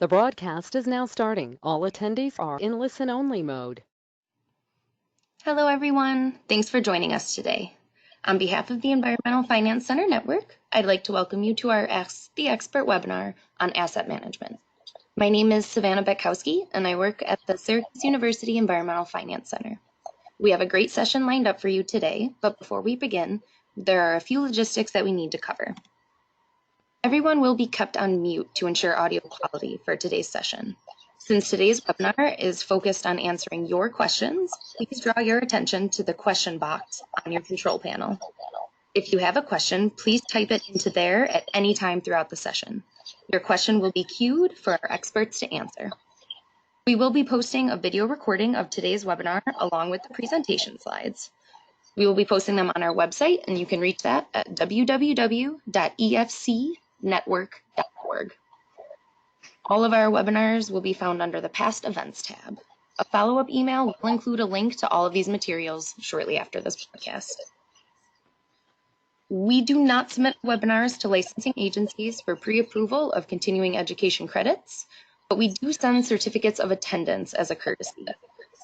The broadcast is now starting. All attendees are in listen-only mode. Hello, everyone. Thanks for joining us today. On behalf of the Environmental Finance Center Network, I'd like to welcome you to our Ask the Expert webinar on asset management. My name is Savannah Bekowski, and I work at the Syracuse University Environmental Finance Center. We have a great session lined up for you today, but before we begin, there are a few logistics that we need to cover. Everyone will be kept on mute to ensure audio quality for today's session. Since today's webinar is focused on answering your questions, please draw your attention to the question box on your control panel. If you have a question, please type it into there at any time throughout the session. Your question will be queued for our experts to answer. We will be posting a video recording of today's webinar along with the presentation slides. We will be posting them on our website, and you can reach that at www.efcnetwork.org. All of our webinars will be found under the Past Events tab. A follow-up email will include a link to all of these materials shortly after this podcast. We do not submit webinars to licensing agencies for pre-approval of continuing education credits, but we do send certificates of attendance as a courtesy.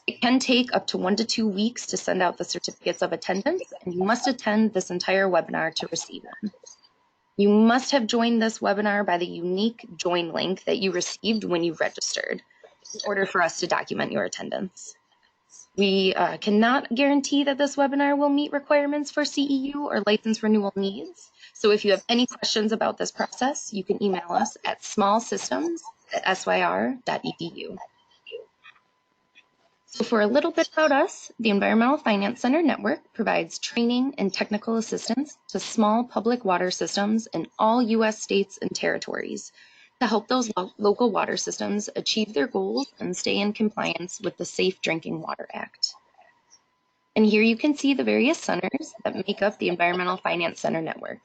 It can take up to 1 to 2 weeks to send out the certificates of attendance, and you must attend this entire webinar to receive them. You must have joined this webinar by the unique join link that you received when you registered in order for us to document your attendance. We cannot guarantee that this webinar will meet requirements for CEU or license renewal needs. So if you have any questions about this process, you can email us at smallsystems@syr.edu. So for a little bit about us, the Environmental Finance Center Network provides training and technical assistance to small public water systems in all U.S. states and territories to help those local water systems achieve their goals and stay in compliance with the Safe Drinking Water Act. And here you can see the various centers that make up the Environmental Finance Center Network.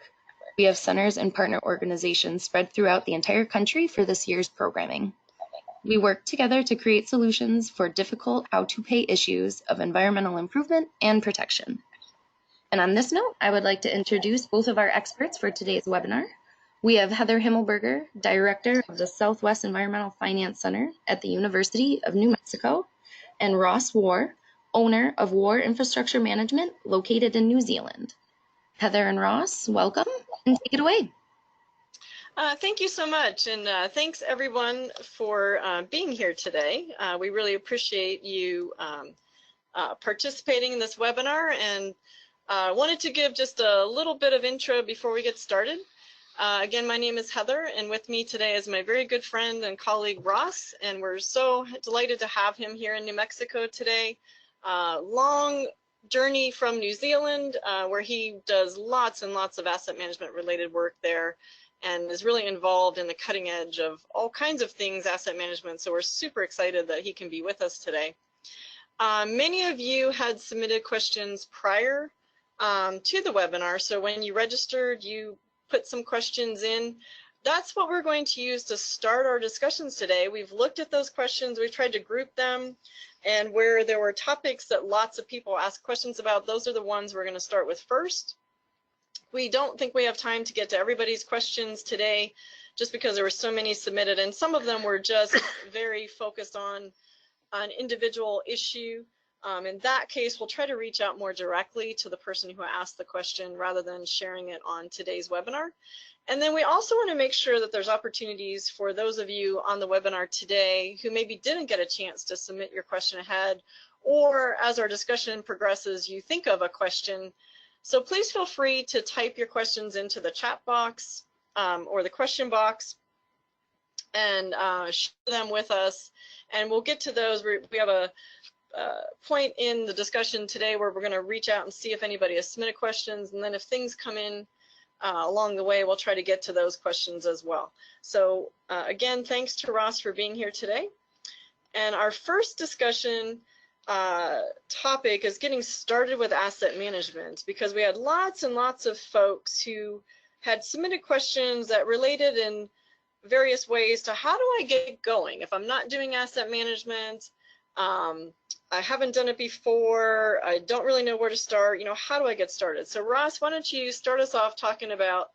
We have centers and partner organizations spread throughout the entire country for this year's programming. We work together to create solutions for difficult how-to-pay issues of environmental improvement and protection. And on this note, I would like to introduce both of our experts for today's webinar. We have Heather Himmelberger, Director of the Southwest Environmental Finance Center at the University of New Mexico, and Ross War, owner of War Infrastructure Management located in New Zealand. Heather and Ross, welcome, and take it away. Thank you so much, and thanks everyone for being here today. We really appreciate you participating in this webinar, and wanted to give just a little bit of intro before we get started. Again, my name is Heather, and with me today is my very good friend and colleague Ross, and we're so delighted to have him here in New Mexico today. Long journey from New Zealand, where he does lots and lots of asset management related work there, and is really involved in the cutting edge of all kinds of things asset management. So we're super excited that he can be with us today. Many of you had submitted questions prior to the webinar. So when you registered, you put some questions in. That's what we're going to use to start our discussions today. We've looked at those questions, we've tried to group them, and where there were topics that lots of people asked questions about, those are the ones we're going to start with first. We don't think we have time to get to everybody's questions today just because there were so many submitted, and some of them were just very focused on an individual issue. In that case, we'll try to reach out more directly to the person who asked the question rather than sharing it on today's webinar. And then we also want to make sure that there's opportunities for those of you on the webinar today who maybe didn't get a chance to submit your question ahead, or as our discussion progresses, you think of a question. So please feel free to type your questions into the chat box or the question box and share them with us, and we'll get to those. We have a point in the discussion today where we're going to reach out and see if anybody has submitted questions, and then if things come in along the way, we'll try to get to those questions as well. So again, thanks to Ross for being here today. And our first discussion topic is getting started with asset management, because we had lots and lots of folks who had submitted questions that related in various ways to how do I get going if I'm not doing asset management. I haven't done it before, I don't really know where to start, you know, how do I get started? So Ross, why don't you start us off talking about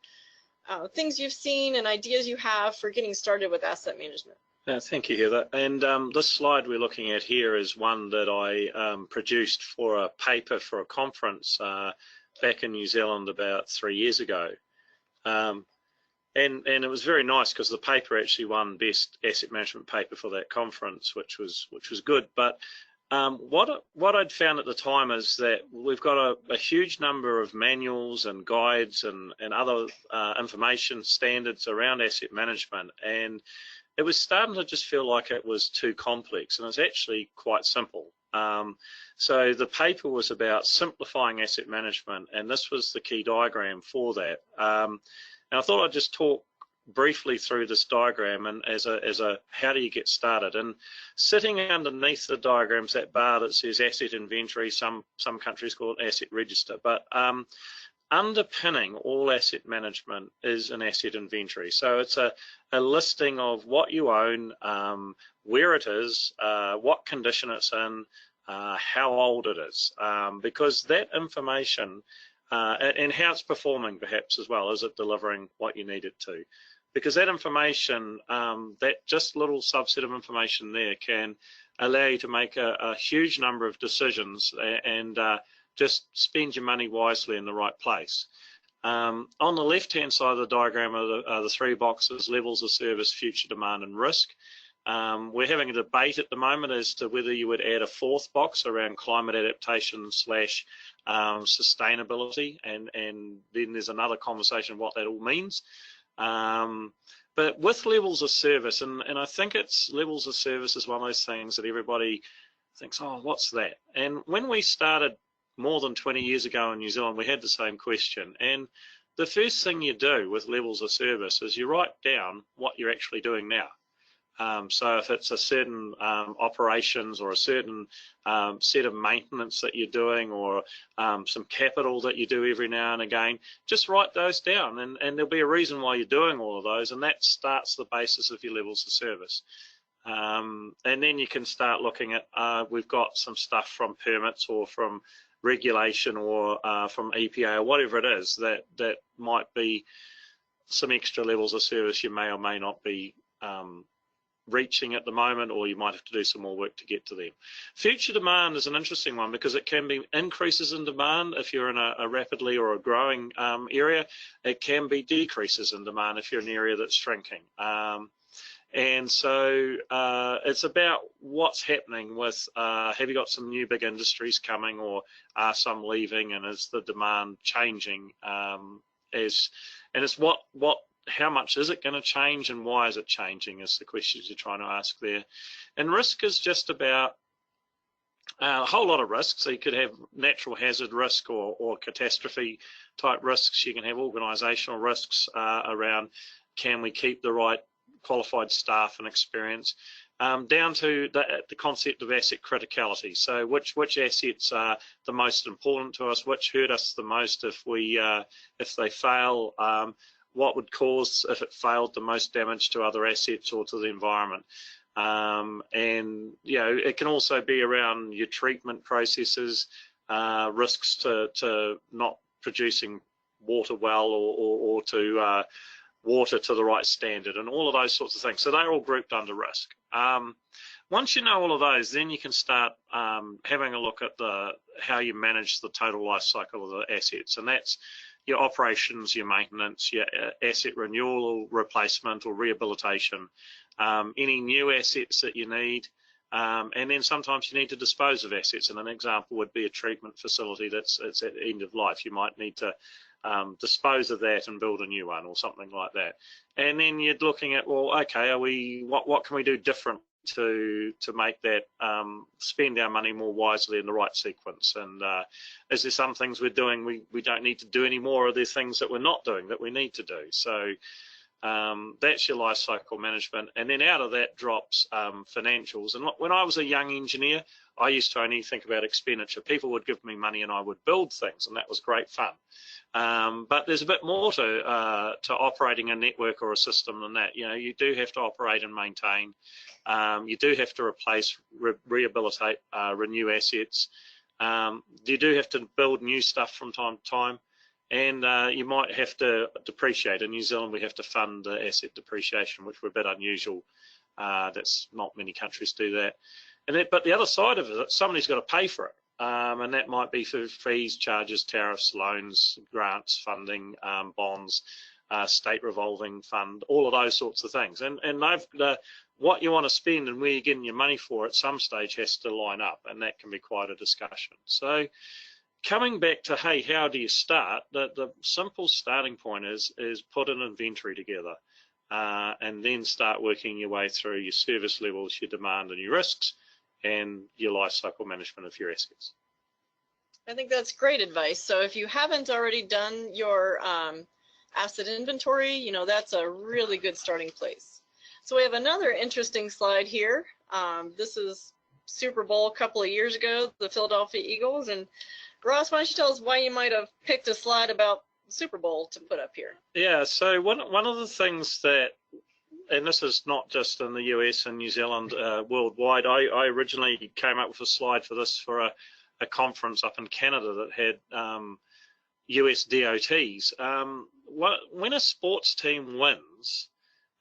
things you've seen and ideas you have for getting started with asset management. Thank you, Heather. And this slide we're looking at here is one that I produced for a paper for a conference back in New Zealand about 3 years ago. And it was very nice because the paper actually won best asset management paper for that conference, which was good. But what I'd found at the time is that we've got a huge number of manuals and guides and other information standards around asset management, and it was starting to just feel like it was too complex, and it's actually quite simple. So the paper was about simplifying asset management, and this was the key diagram for that. And I thought I'd just talk briefly through this diagram and as a how do you get started. And sitting underneath the diagrams, that bar that says asset inventory, some countries call it asset register, but underpinning all asset management is an asset inventory. So it's a listing of what you own, where it is, what condition it's in, how old it is, because that information and how it's performing perhaps as well, is it delivering what you need it to? Because that information, that just little subset of information there can allow you to make a huge number of decisions and just spend your money wisely in the right place. On the left-hand side of the diagram are the three boxes: levels of service, future demand, and risk. We're having a debate at the moment as to whether you would add a fourth box around climate adaptation / sustainability, and then there's another conversation what that all means. But with levels of service, and I think it's levels of service is one of those things that everybody thinks, oh, what's that? And when we started more than 20 years ago in New Zealand, we had the same question. And the first thing you do with levels of service is you write down what you're actually doing now. So if it's a certain operations or a certain set of maintenance that you're doing, or some capital that you do every now and again, just write those down, and there'll be a reason why you're doing all of those, and that starts the basis of your levels of service. And then you can start looking at, we've got some stuff from permits or from regulation or from EPA or whatever it is that might be some extra levels of service you may or may not be reaching at the moment, or you might have to do some more work to get to them. Future demand is an interesting one because it can be increases in demand if you're in a rapidly or a growing area. It can be decreases in demand if you're in an area that's shrinking. And so it's about what's happening with, have you got some new big industries coming, or are some leaving, and is the demand changing? And it's how much is it going to change, and why is it changing is the questions you're trying to ask there. And risk is just about a whole lot of risks. So you could have natural hazard risk or catastrophe type risks. You can have organisational risks around, can we keep the right qualified staff and experience, down to the concept of asset criticality. So which assets are the most important to us, which hurt us the most if they fail, what would cause, if it failed, the most damage to other assets or to the environment. And it can also be around your treatment processes, risks to not producing water well, or to water to the right standard, and all of those sorts of things. So they're all grouped under risk. Once you know all of those, then you can start having a look at how you manage the total life cycle of the assets, and that's your operations, your maintenance, your asset renewal or replacement or rehabilitation, any new assets that you need, and then sometimes you need to dispose of assets. And an example would be a treatment facility it's at the end of life. You might need to dispose of that and build a new one or something like that. And then you're looking at, well, okay, what can we do different to make that spend our money more wisely in the right sequence? And is there some things we're doing we don't need to do anymore, or are there things that we're not doing that we need to do? So that's your life cycle management. And then out of that drops financials. And when I was a young engineer, I used to only think about expenditure. People would give me money and I would build things, and that was great fun. But there's a bit more to operating a network or a system than that. You do have to operate and maintain. You do have to replace, rehabilitate, renew assets. You do have to build new stuff from time to time. And you might have to depreciate. In New Zealand, we have to fund asset depreciation, which we're a bit unusual That's not many countries do that. But the other side of it, somebody's got to pay for it. And that might be for fees, charges, tariffs, loans, grants, funding, bonds, state revolving fund, all of those sorts of things. And what you want to spend and where you're getting your money for at some stage has to line up, and that can be quite a discussion. So coming back to, hey, how do you start? The simple starting point is put an inventory together, and then start working your way through your service levels, your demand and your risks, and your life cycle management of your assets. I think that's great advice. So if you haven't already done your asset inventory, you know, that's a really good starting place. So we have another interesting slide here. This is Super Bowl a couple of years ago, the Philadelphia Eagles. And Ross, why don't you tell us why you might have picked a slide about Super Bowl to put up here? Yeah, so one of the things that, and this is not just in the US and New Zealand, worldwide, I originally came up with a slide for this for a conference up in Canada that had US DOTs. When a sports team wins,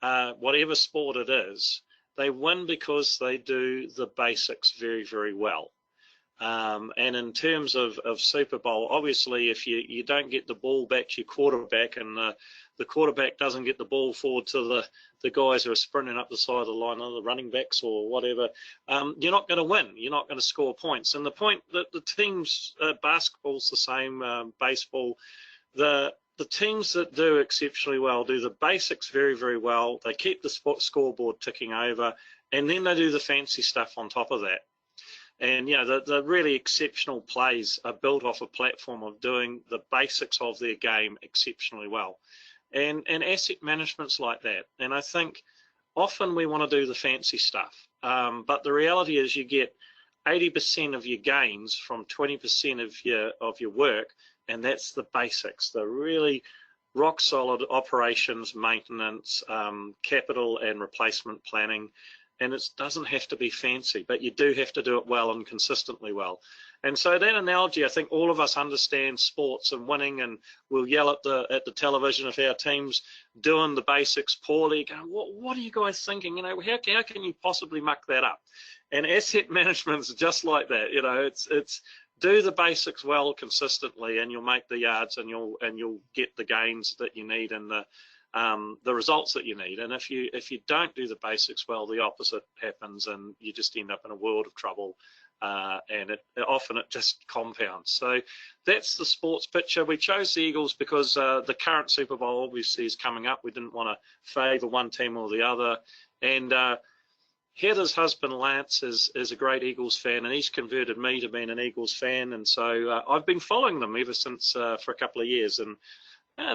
whatever sport it is, they win because they do the basics very, very well. And in terms of Super Bowl, obviously, if you don't get the ball back to your quarterback, and the quarterback doesn't get the ball forward to the guys who are sprinting up the side of the line, or the running backs or whatever, you're not going to win. You're not going to score points. And the point that the teams, basketball's the same, baseball, the teams that do exceptionally well do the basics very, very well. They keep the scoreboard ticking over, and then they do the fancy stuff on top of that. And, you know, the really exceptional plays are built off a platform of doing the basics of their game exceptionally well. And asset management's like that. And I think often we want to do the fancy stuff. But the reality is you get 80% of your gains from 20% of your work, and that's the basics, the really rock solid operations, maintenance, capital and replacement planning. And it doesn't have to be fancy, but you do have to do it well and consistently well. And so that analogy, I think all of us understand sports and winning, and we'll yell at the television if our team's doing the basics poorly. Go, what are you guys thinking? You know, how can you possibly muck that up? And asset management's just like that. You know, it's do the basics well consistently, and you'll make the yards, and you'll get the gains that you need, and the results that you need. And if you don't do the basics well, the opposite happens, and you just end up in a world of trouble, and it often just compounds. So that's the sports picture. We chose the Eagles because the current Super Bowl obviously is coming up. We didn't want to favour one team or the other, and Heather's husband Lance is a great Eagles fan, and he's converted me to being an Eagles fan, and so I've been following them ever since for a couple of years. And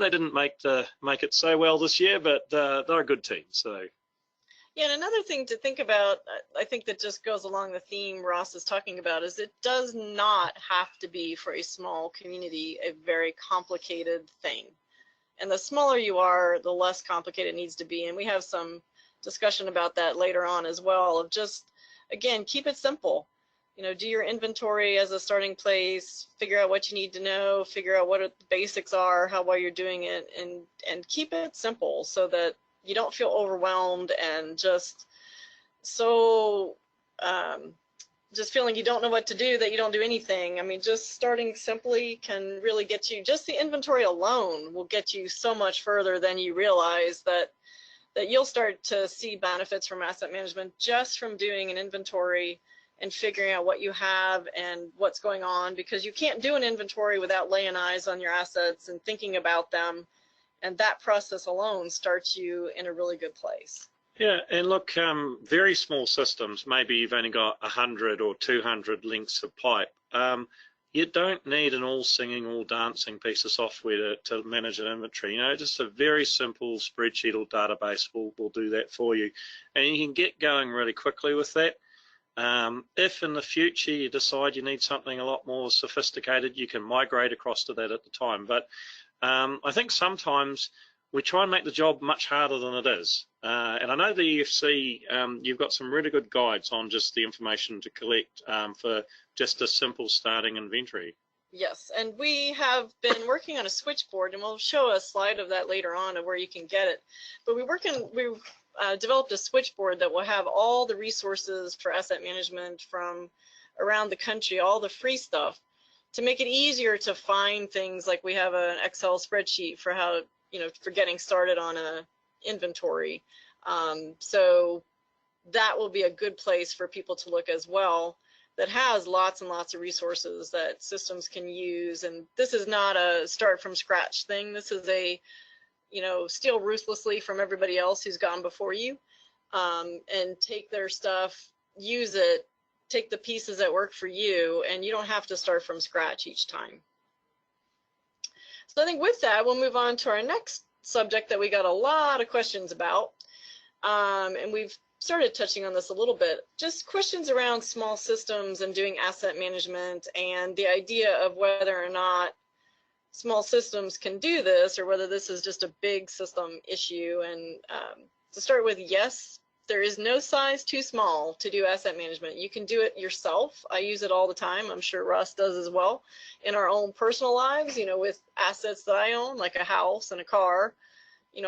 they didn't make it so well this year, but they're a good team. So, yeah, and another thing to think about, I think that just goes along the theme Ross is talking about, is it does not have to be, for a small community, a very complicated thing. And the smaller you are, the less complicated it needs to be. And we have some discussion about that later on as well, of just, again, keep it simple. You know, do your inventory as a starting place, figure out what you need to know, figure out what the basics are, how well you're doing it, and keep it simple so that you don't feel overwhelmed and just so just feeling you don't know what to do, that you don't do anything. I mean, just starting simply can really get you, just the inventory alone will get you so much further than you realize, that you'll start to see benefits from asset management just from doing an inventory and figuring out what you have and what's going on, because you can't do an inventory without laying eyes on your assets and thinking about them. And that process alone starts you in a really good place. Yeah, and look, very small systems, maybe you've only got 100 or 200 lengths of pipe. You don't need an all singing, all dancing piece of software to manage an inventory. You know, just a very simple spreadsheet or database will do that for you. And you can get going really quickly with that. If in the future you decide you need something a lot more sophisticated, you can migrate across to that at the time. But I think sometimes we try and make the job much harder than it is. And I know the EFC, you've got some really good guides on just the information to collect for just a simple starting inventory. Yes, and we have been working on a switchboard, and we'll show a slide of that later on of where you can get it. But we developed a switchboard that will have all the resources for asset management from around the country, all the free stuff, to make it easier to find things. Like we have an Excel spreadsheet for how, for getting started on a inventory. So that will be a good place for people to look as well, that has lots and lots of resources that systems can use. And this is not a start from scratch thing. This is a, steal ruthlessly from everybody else who's gone before you, and take their stuff, use it, take the pieces that work for you, and you don't have to start from scratch each time. So I think with that, we'll move on to our next subject that we got a lot of questions about. And we've started touching on this a little bit, just questions around small systems and doing asset management, and the idea of whether or not small systems can do this, or whether this is just a big system issue. And to start with, yes, there is no size too small to do asset management. You can do it yourself. I use it all the time. I'm sure Russ does as well in our own personal lives, with assets that I own, like a house and a car.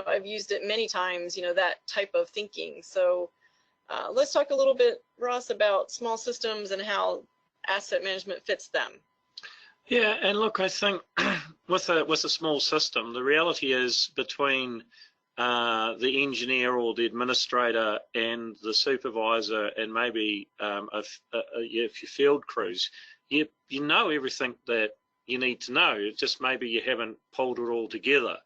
I've used it many times, that type of thinking. So let's talk a little bit, Ross, about small systems and how asset management fits them. Yeah, and look, I think with a small system, the reality is between the engineer or the administrator and the supervisor, and maybe if your field crews, you know everything that you need to know. It's just maybe you haven't pulled it all together.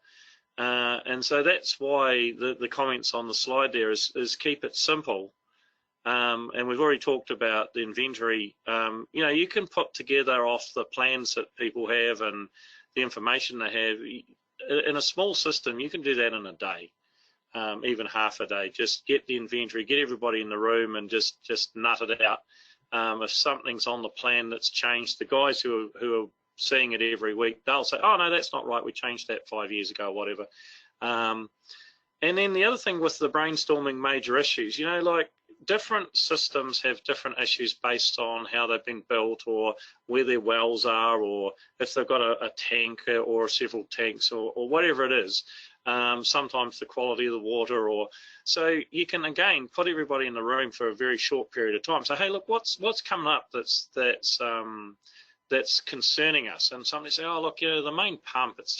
And so that's why the comments on the slide there is keep it simple. And we've already talked about the inventory. You can put together off the plans that people have and the information they have. In a small system, you can do that in a day, even half a day. Just get the inventory, get everybody in the room, and just nut it out. If something's on the plan that's changed, the guys who are seeing it every week, they'll say, oh no, that's not right, we changed that 5 years ago or whatever. And then the other thing with the brainstorming major issues, like different systems have different issues based on how they've been built, or where their wells are, or if they've got a tank or several tanks, or whatever it is. Sometimes the quality of the water, or so you can again put everybody in the room for a very short period of time. So hey, look, what's coming up that's concerning us? And somebody say, oh look, the main pump, it's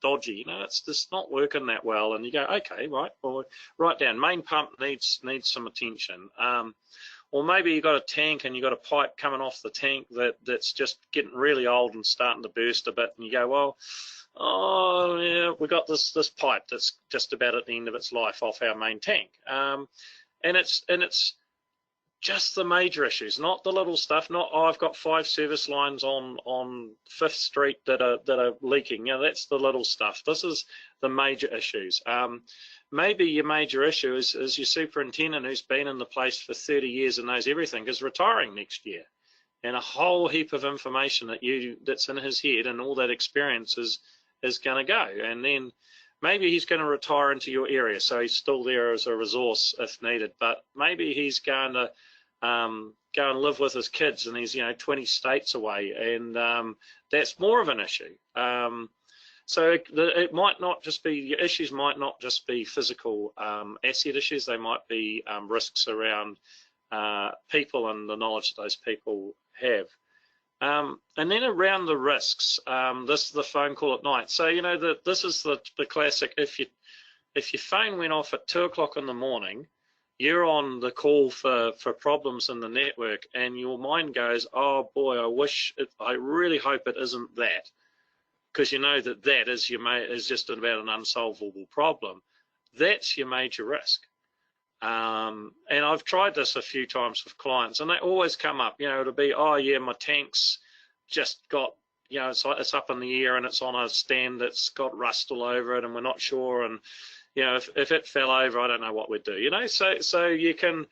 dodgy, it's just not working that well. And you go, okay, right, well, write down main pump needs some attention. Or maybe you got a tank and you got a pipe coming off the tank that's just getting really old and starting to burst a bit, and you go, well, oh yeah, we got this pipe that's just about at the end of its life off our main tank. And it's just the major issues, not the little stuff. Not, oh, I've got 5 service lines on 5th Street that are leaking. That's the little stuff. This is the major issues. Maybe your major issue is your superintendent, who's been in the place for 30 years and knows everything, is retiring next year, and a whole heap of information that's in his head and all that experience is going to go. And then maybe he's going to retire into your area, so he's still there as a resource if needed. But maybe he's going to go and live with his kids, and he's 20 states away, and that's more of an issue. So it might not just be, your issues might not just be physical asset issues. They might be risks around people and the knowledge that those people have. And then around the risks, this is the phone call at night. So this is the classic. If your phone went off at 2 o'clock in the morning, you're on the call for problems in the network, and your mind goes, oh boy, I really hope it isn't that, because that is just about an unsolvable problem. That's your major risk. And I've tried this a few times with clients, and they always come up. It'll be, oh yeah, my tank's just got, it's up in the air and it's on a stand that's got rust all over it, and we're not sure. And if it fell over, I don't know what we'd do. So you can,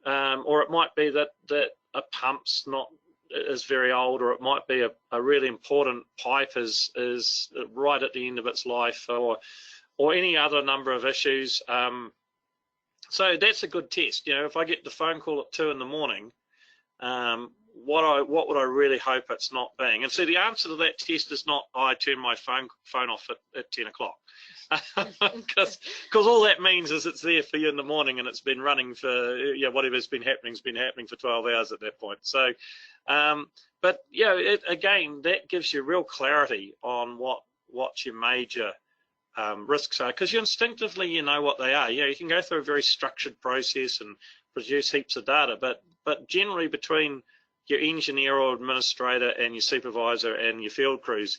or it might be that a pump's is very old, or it might be a really important pipe is right at the end of its life, or any other number of issues. So that's a good test. If I get the phone call at 2 in the morning, what would I really hope it's not being? And so the answer to that test is not, I turn my phone off at 10 o'clock. because all that means is it's there for you in the morning and it's been running for whatever's been happening's been happening for 12 hours at that point. So, but again, that gives you real clarity on what your major risks are, because you instinctively know what they are. You can go through a very structured process and produce heaps of data, but generally between your engineer or administrator and your supervisor and your field crews,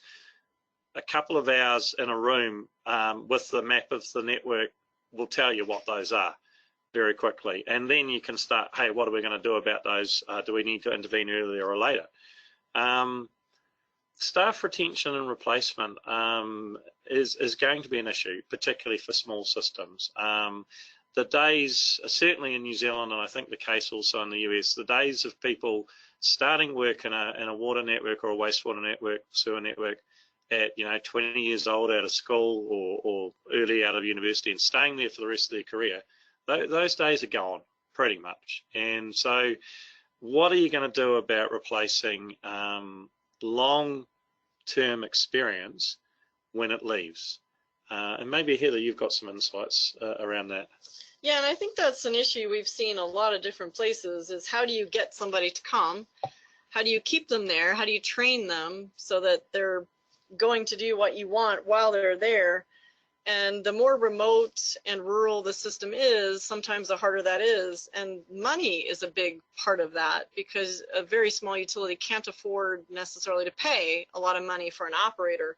a couple of hours in a room with the map of the network will tell you what those are very quickly. And then you can start, hey, what are we going to do about those? Do we need to intervene earlier or later? Staff retention and replacement is going to be an issue, particularly for small systems. The days, certainly in New Zealand, and I think the case also in the US, the days of people starting work in a water network or a wastewater network, sewer network, at 20 years old out of school or early out of university and staying there for the rest of their career, those days are gone pretty much. And so what are you going to do about replacing long-term experience when it leaves? And maybe Heather, you've got some insights around that. Yeah, and I think that's an issue we've seen a lot of different places, is how do you get somebody to come? How do you keep them there? How do you train them so that they're going to do what you want while they're there? And the more remote and rural the system is, sometimes the harder that is. And money is a big part of that, because a very small utility can't afford necessarily to pay a lot of money for an operator.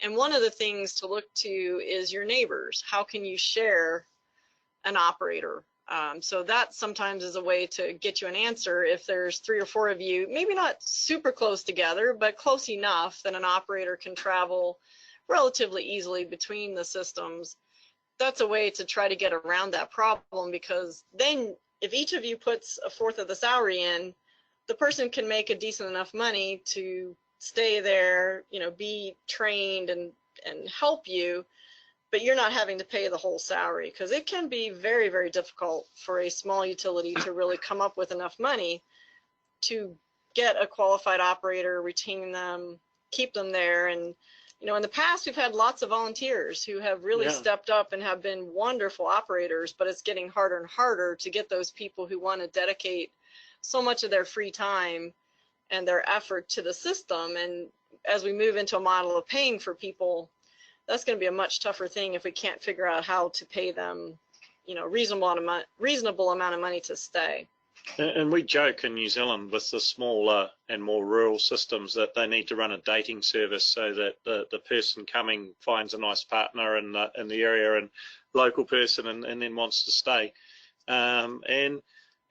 And one of the things to look to is your neighbors. How can you share an operator? So that sometimes is a way to get you an answer. If there's 3 or 4 of you, maybe not super close together, but close enough that an operator can travel relatively easily between the systems, that's a way to try to get around that problem, because then if each of you puts a fourth of the salary in, the person can make a decent enough money to stay there, be trained and help you, but you're not having to pay the whole salary, because it can be very, very difficult for a small utility to really come up with enough money to get a qualified operator, retain them, keep them there. And in the past, we've had lots of volunteers who have really stepped up and have been wonderful operators, but it's getting harder and harder to get those people who want to dedicate so much of their free time and their effort to the system. And as we move into a model of paying for people, that's going to be a much tougher thing if we can't figure out how to pay them, reasonable amount of money to stay. And we joke in New Zealand with the smaller and more rural systems that they need to run a dating service so that the person coming finds a nice partner in the area and local person and then wants to stay. And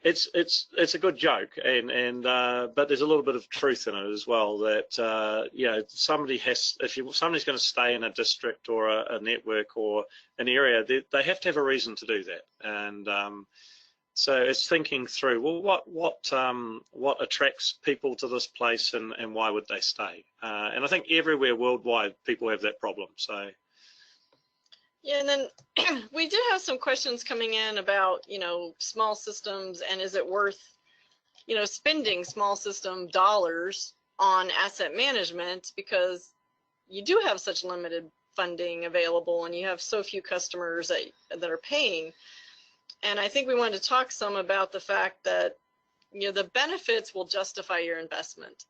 it's a good joke, but there's a little bit of truth in it as well, that somebody's going to stay in a district or a network or an area, they have to have a reason to do that. And so it's thinking through, well, what attracts people to this place and why would they stay? And I think everywhere worldwide people have that problem. So. Yeah, and then we did have some questions coming in about, small systems, and is it worth, spending small system dollars on asset management, because you do have such limited funding available and you have so few customers that are paying. And I think we wanted to talk some about the fact that, the benefits will justify your investment.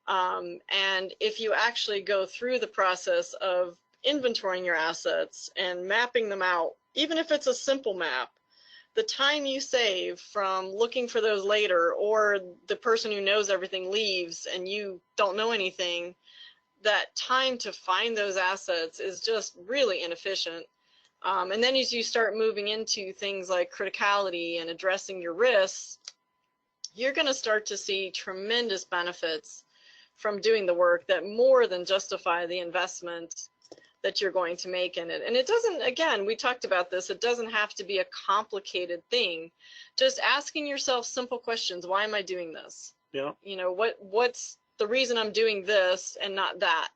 And if you actually go through the process of inventorying your assets and mapping them out, even if it's a simple map, the time you save from looking for those later, or the person who knows everything leaves and you don't know anything, that time to find those assets is just really inefficient. And then as you start moving into things like criticality and addressing your risks, you're going to start to see tremendous benefits from doing the work that more than justify the investment that you're going to make in it. And it doesn't, again, we talked about this, it doesn't have to be a complicated thing. Just asking yourself simple questions. Why am I doing this? Yeah. What's the reason I'm doing this and not that?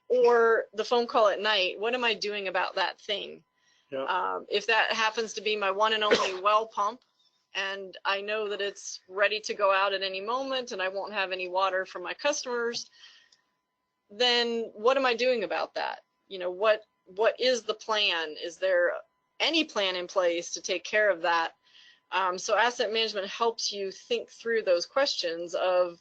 Or the phone call at night, what am I doing about that thing? Yeah. If that happens to be my one and only well pump, and I know that it's ready to go out at any moment and I won't have any water for my customers, then what am I doing about that? what is the plan? Is there any plan in place to take care of that? So asset management helps you think through those questions of,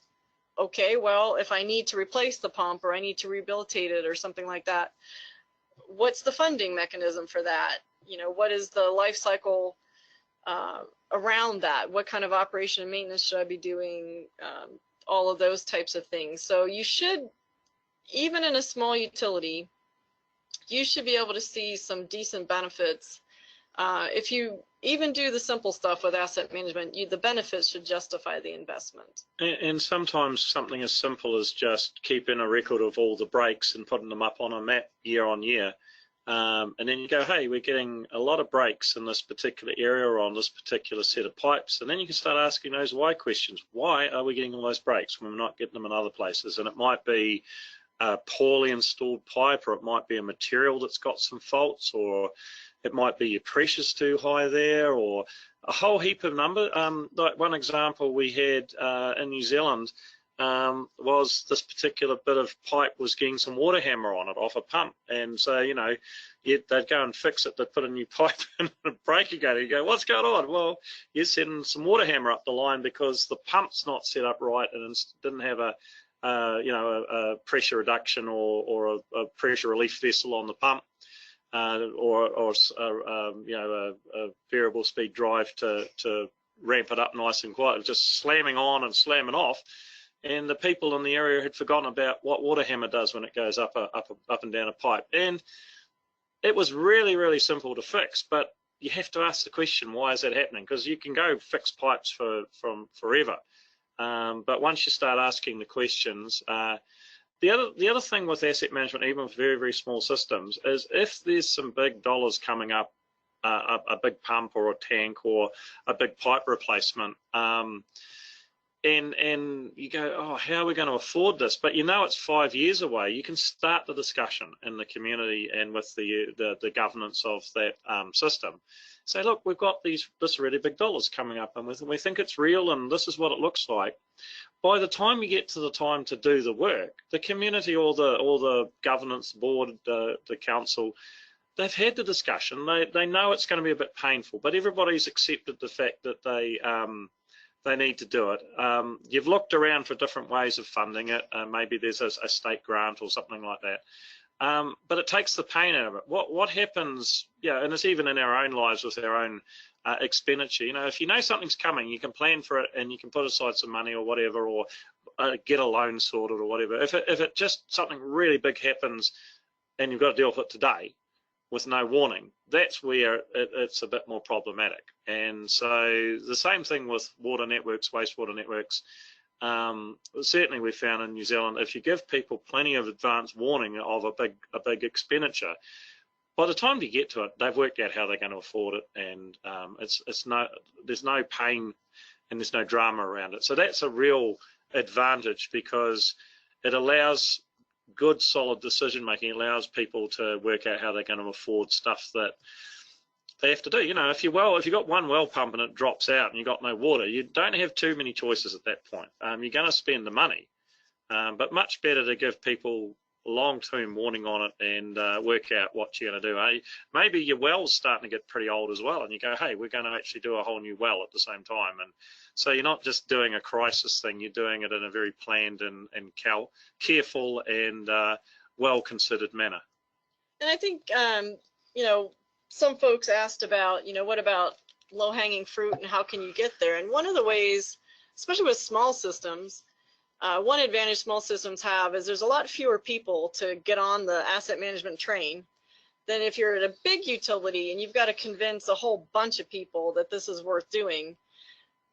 okay, well, if I need to replace the pump or I need to rehabilitate it or something like that, what's the funding mechanism for that? You know, what is the life cycle around that? What kind of operation and maintenance should I be doing? All of those types of things. So you should, even in a small utility, you should be able to see some decent benefits. If you even do the simple stuff with asset management, the benefits should justify the investment. And sometimes something as simple as just keeping a record of all the breaks and putting them up on a map year on year. And then you go, hey, we're getting a lot of breaks in this particular area or on this particular set of pipes. And then you can start asking those why questions. Why are we getting all those breaks when we're not getting them in other places? And it might be a poorly installed pipe, or it might be a material that's got some faults, or it might be your pressure's too high there, or a whole heap of number. Like one example we had in New Zealand was this particular bit of pipe was getting some water hammer on it off a pump. And so, you know, they'd go and fix it, they'd put a new pipe in and break again. You go, what's going on? Well, you're sending some water hammer up the line because the pump's not set up right and it didn't have a pressure reduction or a pressure relief vessel on the pump, or you know, a variable speed drive to ramp it up nice and quiet, just slamming on and slamming off. And the people in the area had forgotten about what water hammer does when it goes up and down a pipe. And it was really, really simple to fix, but you have to ask the question, why is that happening? Because you can go fix pipes from forever. But once you start asking the questions, the other thing with asset management, even with very, very small systems, is if there's some big dollars coming up, a big pump or a tank or a big pipe replacement, and you go, oh, how are we going to afford this? But you know it's 5 years away. You can start the discussion in the community and with the governance of that system. Say, look, we've got this really big dollars coming up, and we think it's real, and this is what it looks like. By the time you get to the time to do the work, the community or the governance board, the council, they've had the discussion. They know it's going to be a bit painful, but everybody's accepted the fact that they need to do it. You've looked around for different ways of funding it. Maybe there's a state grant or something like that. But it takes the pain out of it. What happens, yeah, and it's even in our own lives with our own expenditure. You know, if you know something's coming, you can plan for it and you can put aside some money or whatever, or get a loan sorted or whatever. If it just something really big happens and you've got to deal with it today with no warning, that's where it's a bit more problematic. And so the same thing with water networks, wastewater networks. Certainly we found in New Zealand, if you give people plenty of advance warning of a big expenditure, by the time you get to it, they've worked out how they're going to afford it, and there's no pain and there's no drama around it. So that's a real advantage, because it allows good, solid decision making. It allows people to work out how they're going to afford stuff that they have to do. You know, if you've got one well pump and it drops out and you've got no water, you don't have too many choices at that point. You're going to spend the money, but much better to give people long-term warning on it and work out what you're going to do. Maybe your well's starting to get pretty old as well, and you go, hey, we're going to actually do a whole new well at the same time. And so you're not just doing a crisis thing, you're doing it in a very planned and careful and well-considered manner. And I think, you know, some folks asked about, you know, what about low-hanging fruit and how can you get there? And one of the ways, especially with small systems, one advantage small systems have is there's a lot fewer people to get on the asset management train than if you're at a big utility and you've got to convince a whole bunch of people that this is worth doing.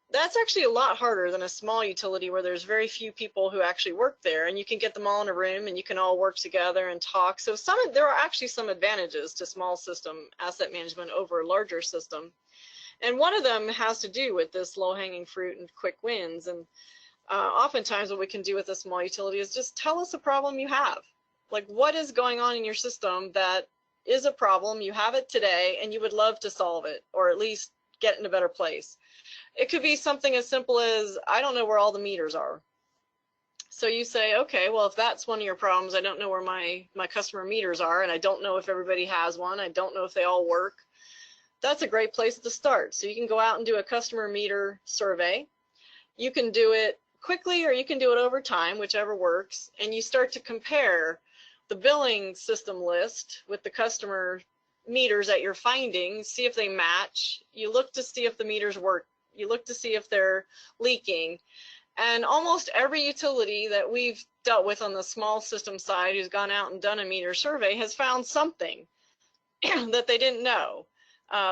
That's actually a lot harder than a small utility where there's very few people who actually work there, and you can get them all in a room and you can all work together and talk. So there are actually some advantages to small system asset management over a larger system. And one of them has to do with this low-hanging fruit and quick wins. And oftentimes what we can do with a small utility is just tell us a problem you have. Like, what is going on in your system that is a problem, you have it today, and you would love to solve it, or at least get in a better place. It could be something as simple as, I don't know where all the meters are. So you say, okay, well, if that's one of your problems, I don't know where my customer meters are, and I don't know if everybody has one. I don't know if they all work. That's a great place to start. So you can go out and do a customer meter survey. You can do it quickly or you can do it over time, whichever works, and you start to compare the billing system list with the customer meters that you're finding, see if they match. You look to see if the meters work. You look to see if they're leaking. And almost every utility that we've dealt with on the small system side who's gone out and done a meter survey has found something that they didn't know.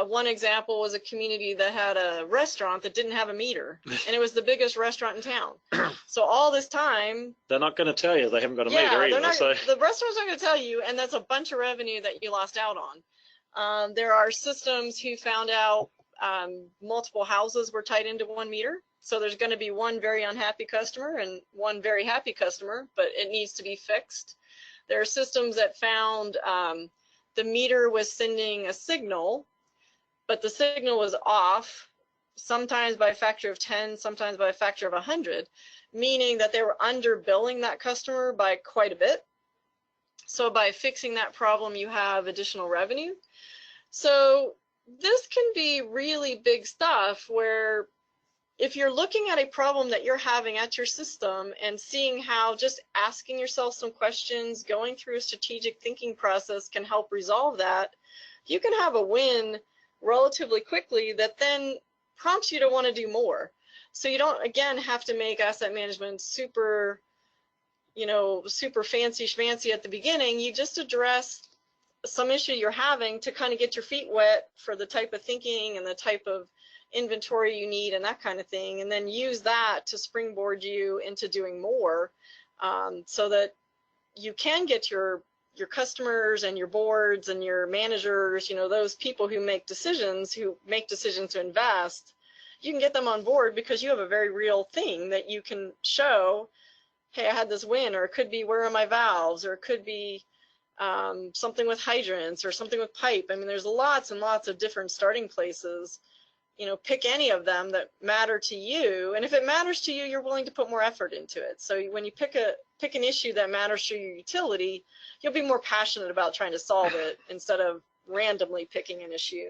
One example was a community that had a restaurant that didn't have a meter, and it was the biggest restaurant in town. So all this time, they're not going to tell you they haven't got a yeah, meter either. the restaurant's not going to tell you, and that's a bunch of revenue that you lost out on. There are systems who found out multiple houses were tied into one meter. So there's going to be one very unhappy customer and one very happy customer, but it needs to be fixed. There are systems that found the meter was sending a signal, but the signal was off, sometimes by a factor of 10, sometimes by a factor of 100, meaning that they were underbilling that customer by quite a bit. So by fixing that problem, you have additional revenue. So this can be really big stuff where if you're looking at a problem that you're having at your system and seeing how just asking yourself some questions, going through a strategic thinking process can help resolve that, you can have a win relatively quickly that then prompts you to want to do more. So you don't, again, have to make asset management super, super fancy schmancy at the beginning. You just address some issue you're having to kind of get your feet wet for the type of thinking and the type of inventory you need and that kind of thing, and then use that to springboard you into doing more, so that you can get your customers and your boards and your managers, those people who make decisions to invest, you can get them on board because you have a very real thing that you can show. Hey, I had this win, or it could be where are my valves, or it could be something with hydrants or something with pipe. I mean, there's lots and lots of different starting places. Pick any of them that matter to you, and if it matters to you, you're willing to put more effort into it. So when you pick an issue that matters to your utility, you'll be more passionate about trying to solve it instead of randomly picking an issue.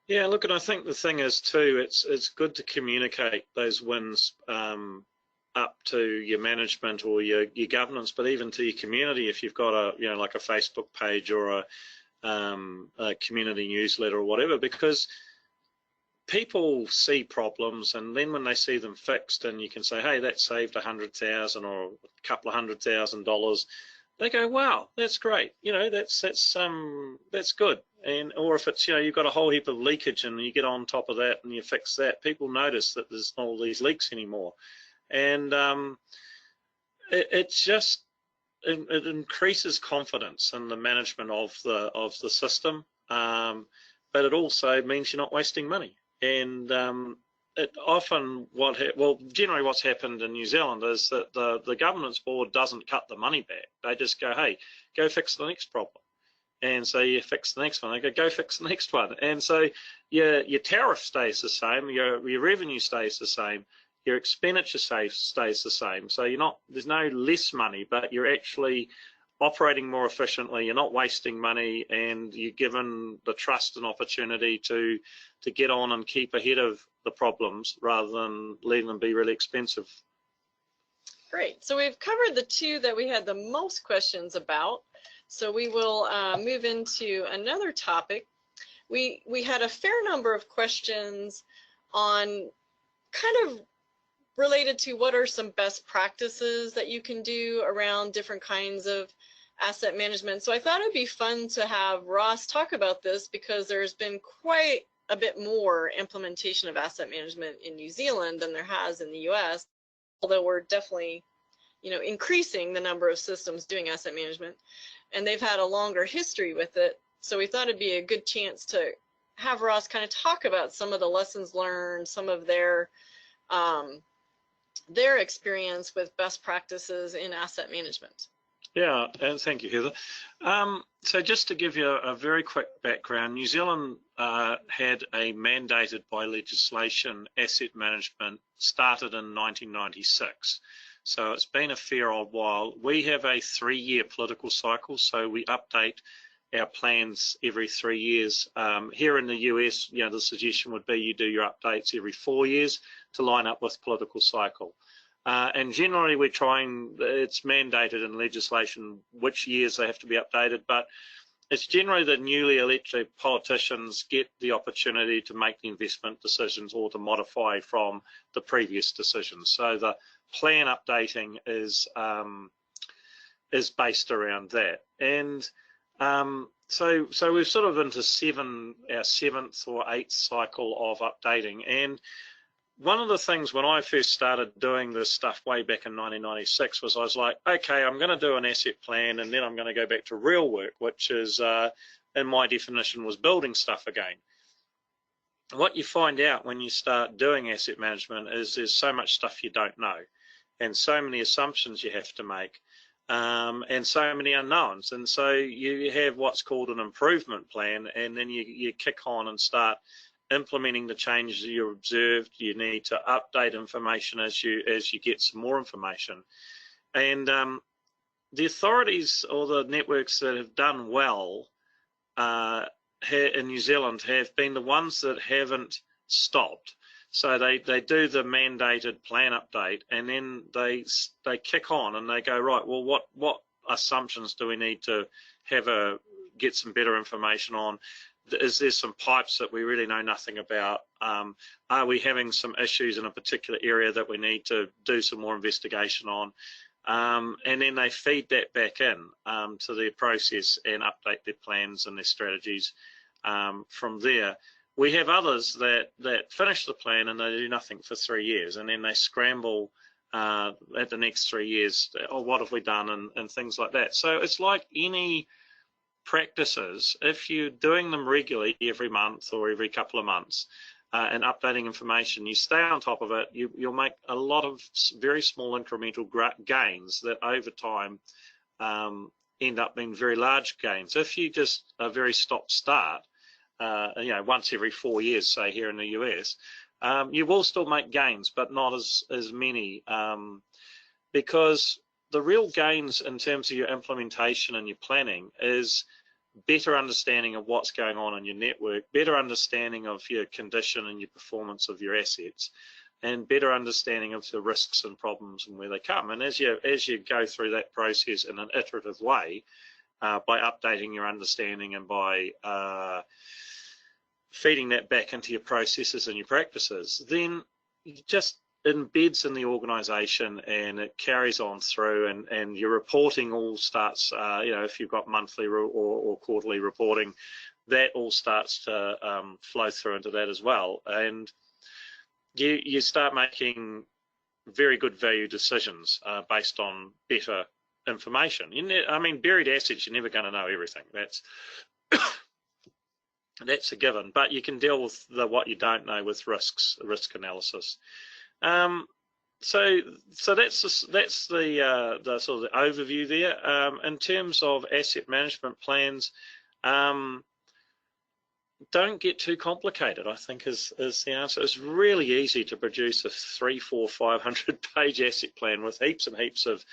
Yeah, look, and I think the thing is too, it's good to communicate those wins up to your management or your governance, but even to your community if you've got a like a Facebook page or a community newsletter or whatever, because people see problems, and then when they see them fixed and you can say, hey, that saved $100,000 or a couple of $100,000, they go, wow, that's great, that's good. And or if it's you've got a whole heap of leakage and you get on top of that and you fix that, people notice that there's not all these leaks anymore. And it increases confidence in the management of the system, but it also means you're not wasting money. And it often generally what's happened in New Zealand is that the governance board doesn't cut the money back. They just go, hey, go fix the next problem. And so you fix the next one. They go fix the next one. And so your tariff stays the same, your revenue stays the same, your expenditure stays the same. So there's no less money, but you're actually operating more efficiently, you're not wasting money, and you're given the trust and opportunity to get on and keep ahead of the problems rather than letting them be really expensive. Great. So we've covered the two that we had the most questions about. So we will move into another topic. We had a fair number of questions on kind of related to what are some best practices that you can do around different kinds of asset management. So I thought it'd be fun to have Ross talk about this because there's been quite a bit more implementation of asset management in New Zealand than there has in the US, although we're definitely, increasing the number of systems doing asset management, and they've had a longer history with it. So we thought it'd be a good chance to have Ross kind of talk about some of the lessons learned, some of their experience with best practices in asset management. Yeah, and thank you, Heather. So just to give you a very quick background, New Zealand had a mandated by legislation asset management started in 1996. So it's been a fair old while. We have a 3-year political cycle, so we update our plans every 3 years. Here in the US, the suggestion would be you do your updates every 4 years to line up with political cycle. And generally we're trying, it's mandated in legislation which years they have to be updated, but it's generally the newly elected politicians get the opportunity to make the investment decisions or to modify from the previous decisions. So the plan updating is based around that. And so we're sort of into our 7th or 8th cycle of updating. And one of the things when I first started doing this stuff way back in 1996 was I was like, okay, I'm going to do an asset plan and then I'm going to go back to real work, which is, in my definition, was building stuff again. What you find out when you start doing asset management is there's so much stuff you don't know and so many assumptions you have to make. And so many unknowns, and so you have what's called an improvement plan, and then you kick on and start implementing the changes you observed. You need to update information as you get some more information. And the authorities or the networks that have done well in New Zealand have been the ones that haven't stopped. So they do the mandated plan update, and then they kick on and they go, right, well, what assumptions do we need to get some better information on? Is there some pipes that we really know nothing about? Are we having some issues in a particular area that we need to do some more investigation on? And then they feed that back in to their process and update their plans and their strategies from there. We have others that finish the plan and they do nothing for 3 years, and then they scramble at the next 3 years, oh, what have we done, and things like that. So it's like any practices. If you're doing them regularly every month or every couple of months and updating information, you stay on top of it, you'll make a lot of very small incremental gains that over time end up being very large gains. If you just a very stop-start, once every 4 years, say here in the US, you will still make gains, but not as many, because the real gains in terms of your implementation and your planning is better understanding of what's going on in your network, better understanding of your condition and your performance of your assets, and better understanding of the risks and problems and where they come. And as you go through that process in an iterative way, by updating your understanding and by feeding that back into your processes and your practices, then it just embeds in the organization and it carries on through, and your reporting all starts, if you've got monthly or quarterly reporting, that all starts to flow through into that as well. And you start making very good value decisions based on better information. Buried assets, you're never going to know everything. That's a given, but you can deal with what you don't know with risk analysis. So that's the sort of the overview there. In terms of asset management plans, don't get too complicated, I think is the answer. It's really easy to produce a 300, 400, 500 page asset plan with heaps and heaps of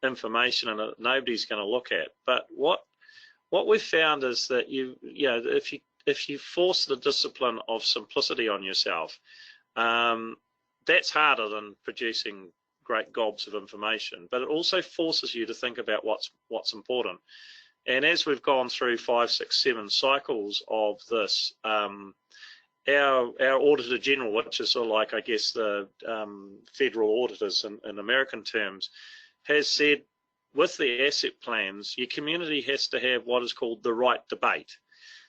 information and nobody's going to look at. But what we've found is that if you force the discipline of simplicity on yourself, that's harder than producing great gobs of information, but it also forces you to think about what's important. And as we've gone through 5, 6, 7 cycles of this, our Auditor General, which is sort of like, I guess, the federal auditors in American terms, has said with the asset plans, your community has to have what is called the right debate.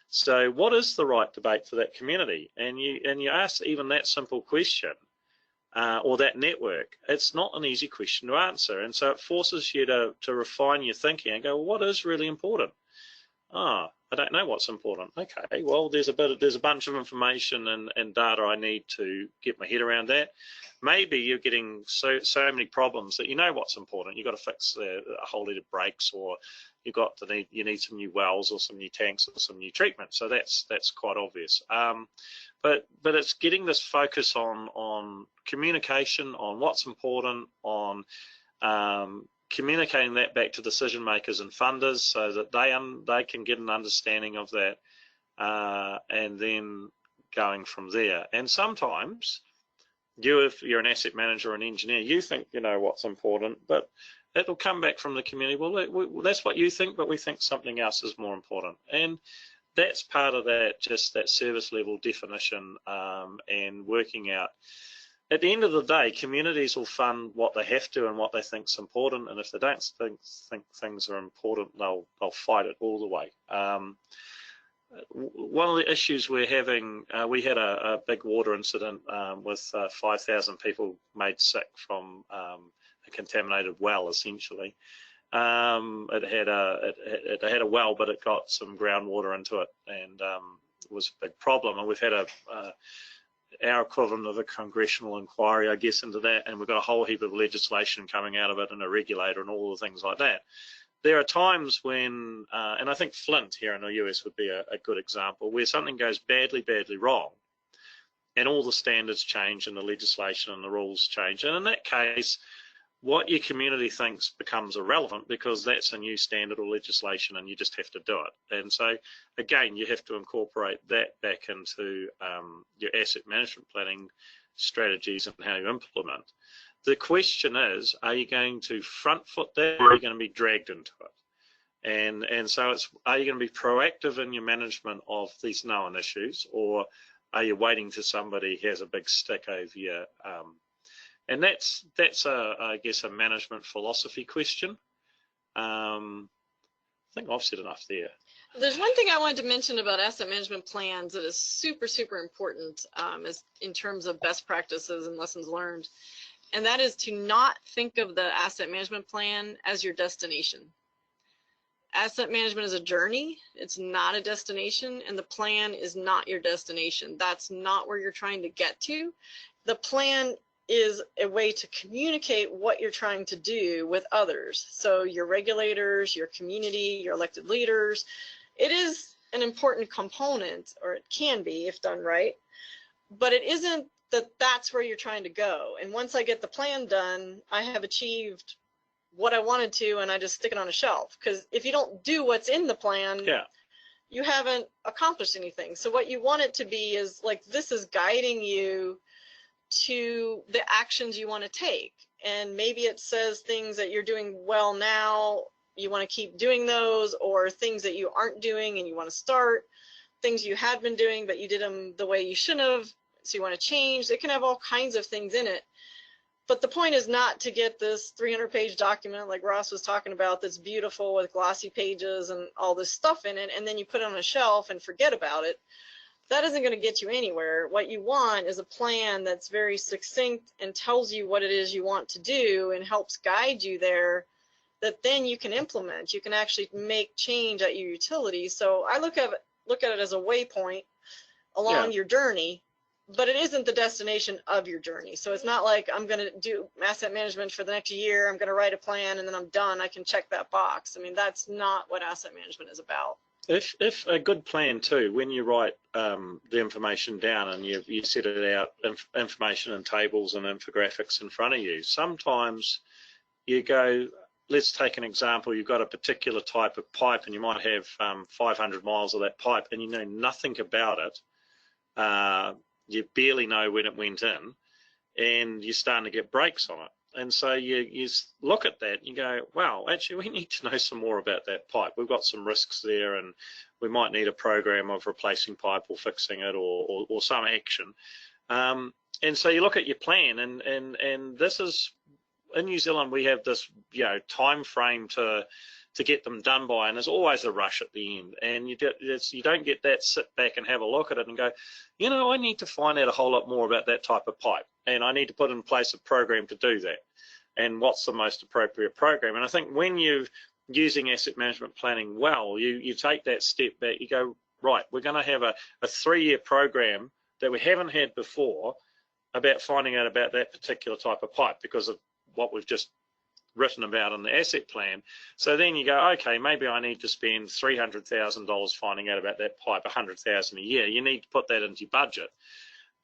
So what is the right debate for that community? And you ask even that simple question, or that network, it's not an easy question to answer. And so it forces you to refine your thinking and go, well, what is really important? I don't know what's important. Okay, well, there's a bunch of information and data I need to get my head around that. Maybe you're getting so many problems that you know what's important. You've got to fix a whole lot of breaks, or you need some new wells or some new tanks or some new treatment. So that's quite obvious. But it's getting this focus on communication, on what's important, on communicating that back to decision makers and funders so that they can get an understanding of that, and then going from there. And sometimes if you're an asset manager or an engineer, you think you know what's important, but it'll come back from the community. Well, that's what you think, but we think something else is more important. And that's part of that, just that service level definition, and working out. At the end of the day, communities will fund what they have to and what they think is important, and if they don't think things are important, they'll fight it all the way. One of the issues we're having, we had a big water incident with 5,000 people made sick from a contaminated well, essentially. It had a well, but it got some groundwater into it, and it was a big problem. And we've had our equivalent of a congressional inquiry, I guess, into that, and we've got a whole heap of legislation coming out of it and a regulator and all the things like that. There are times when, and I think Flint here in the US would be a good example, where something goes badly wrong, and all the standards change and the legislation and the rules change. And in that case, what your community thinks becomes irrelevant, because that's a new standard or legislation and you just have to do it. And so again, you have to incorporate that back into your asset management planning strategies and how you implement. The question is, are you going to front foot that, or are you going to be dragged into it? And so it's, are you going to be proactive in your management of these known issues, or are you waiting till somebody has a big stick over you? And that's I guess a management philosophy question. I think I've said enough there. There's one thing I wanted to mention about asset management plans that is super important, is in terms of best practices and lessons learned, and that is to not think of the asset management plan as your destination. Asset management is a journey, it's not a destination, and the plan is not your destination. That's not where you're trying to get to. The plan is a way to communicate what you're trying to do with others. So your regulators, your community, your elected leaders. It is an important component, or it can be if done right, but it isn't that that's where you're trying to go. And once I get the plan done, I have achieved what I wanted to, and I just stick it on a shelf. Because if you don't do what's in the plan, you haven't accomplished anything. So what you want it to be is like, this is guiding you to the actions you want to take. And maybe it says things that you're doing well now, you want to keep doing those, or things that you aren't doing and you want to start, things you had been doing but you did them the way you shouldn't have, so you want to change. It can have all kinds of things in it. But the point is not to get this 300-page document like Ross was talking about that's beautiful with glossy pages and all this stuff in it, and then you put it on a shelf and forget about it. That isn't going to get you anywhere. What you want is a plan that's very succinct and tells you what it is you want to do and helps guide you there, that then you can implement. You can actually make change at your utility. So I look at it as a waypoint along your journey, but it isn't the destination of your journey. So it's not like I'm going to do asset management for the next year, I'm going to write a plan and then I'm done, I can check that box. I mean, that's not what asset management is about. If a good plan too, when you write the information down and you set it out, information in tables and infographics in front of you, sometimes you go, let's take an example, you've got a particular type of pipe and you might have 500 miles of that pipe and you know nothing about it. You barely know when it went in and you're starting to get breaks on it. And so you look at that and you go, wow, actually we need to know some more about that pipe. We've got some risks there and we might need a program of replacing pipe or fixing it or some action. And so you look at your plan and this is, in New Zealand we have this time frame to get them done by, and there's always a rush at the end, and you don't get that sit back and have a look at it and go, I need to find out a whole lot more about that type of pipe, and I need to put in place a program to do that, and what's the most appropriate program. And I think when you're using asset management planning well, you take that step back, you go, right, we're going to have a 3-year program that we haven't had before about finding out about that particular type of pipe because of what we've just written about in the asset plan. So then you go, okay, maybe I need to spend $300,000 finding out about that pipe, $100,000 a year. You need to put that into your budget.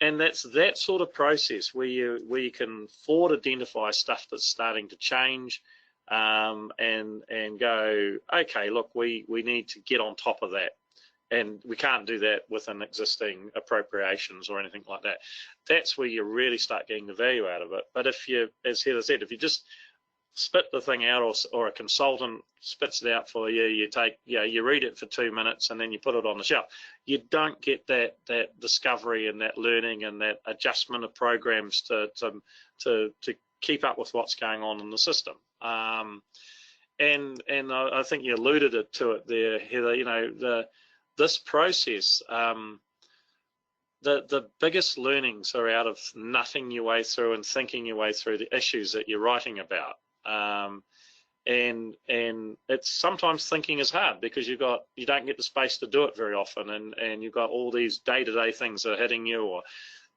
and that's that sort of process where you can forward identify stuff that's starting to change, and go, okay, look, we need to get on top of that, and we can't do that within existing appropriations or anything like that. That's where you really start getting the value out of it. But if you, as Heather said, if you just spit the thing out, or a consultant spits it out for you, you read it for 2 minutes and then you put it on the shelf, you don't get that discovery and that learning and that adjustment of programs to keep up with what's going on in the system. And I think you alluded to it there, Heather. This process, the biggest learnings are out of nutting your way through and thinking your way through the issues that you're writing about. And it's sometimes thinking is hard because you don't get the space to do it very often, and you've got all these day-to-day things that are hitting you, or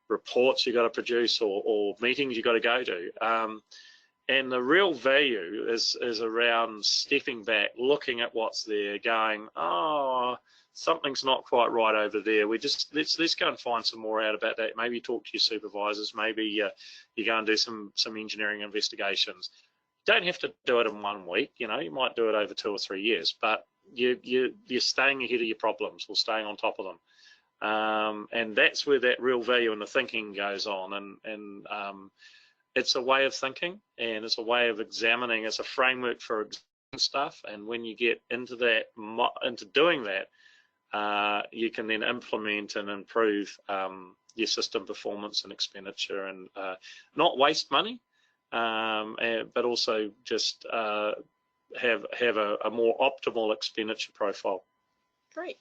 reports you got to produce, or meetings you got to go to. And the real value is around stepping back, looking at what's there, going, oh, something's not quite right over there. Let's go and find some more out about that. Maybe talk to your supervisors. Maybe you go and do some engineering investigations. Don't have to do it in 1 week. You might do it over 2 or 3 years, but you're staying ahead of your problems, or staying on top of them. And that's where that real value in the thinking goes on. And it's a way of thinking, and it's a way of examining. It's a framework for examining stuff. And when you get into doing that, you can then implement and improve your system performance and expenditure, and not waste money, but also just have a more optimal expenditure profile. Great.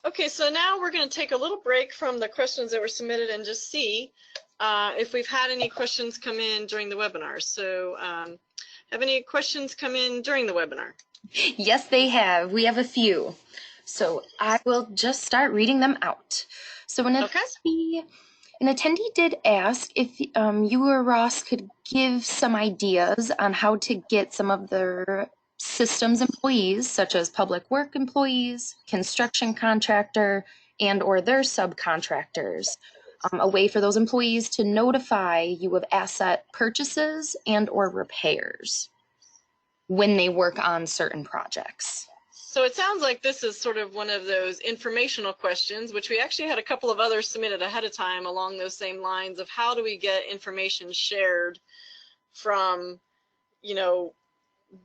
Okay, so now we're going to take a little break from the questions that were submitted and just see if we've had any questions come in during the webinar. So have any questions come in during the webinar? Yes, they have. We have a few. So I will just start reading them out. So an attendee did ask if you or Ross could give some ideas on how to get some of their systems employees, such as public work employees, construction contractor, and or their subcontractors, a way for those employees to notify you of asset purchases and or repairs when they work on certain projects. So it sounds like this is sort of one of those informational questions, which we actually had a couple of others submitted ahead of time along those same lines of how do we get information shared from,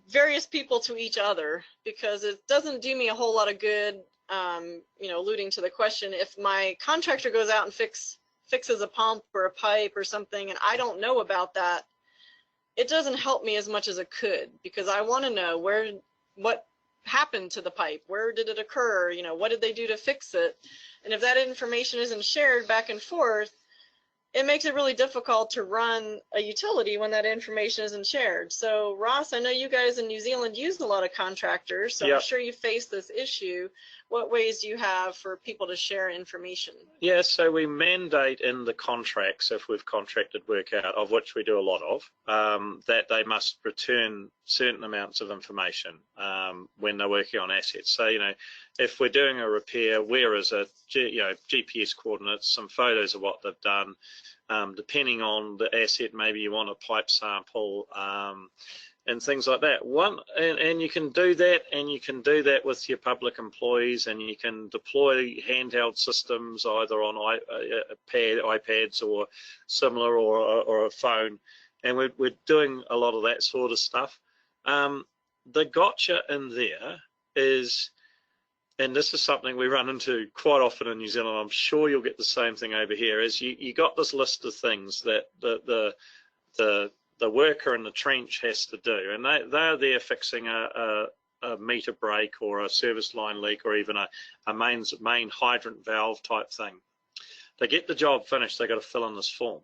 various people to each other, because it doesn't do me a whole lot of good, alluding to the question, if my contractor goes out and fixes a pump or a pipe or something and I don't know about that, it doesn't help me as much as it could, because I want to know what happened to the pipe, where did it occur, what did they do to fix it. And if that information isn't shared back and forth, it makes it really difficult to run a utility when that information isn't shared. So Ross, I know you guys in New Zealand use a lot of contractors, so Yep. I'm sure you face this issue. What ways do you have for people to share information? Yeah, so we mandate in the contracts, if we've contracted work out, of which we do a lot of, that they must return certain amounts of information when they're working on assets. So, if we're doing a repair, where is it? GPS coordinates, some photos of what they've done. Depending on the asset, maybe you want a pipe sample, and things like that. And you can do that, and you can do that with your public employees, and you can deploy handheld systems either on iPads or similar, or a phone, and we're doing a lot of that sort of stuff. The gotcha in there is, and this is something we run into quite often in New Zealand, I'm sure you'll get the same thing over here, is you got this list of things that the worker in the trench has to do, and they're there fixing a meter break or a service line leak, or even a main hydrant valve type thing. They get the job finished, they got to fill in this form.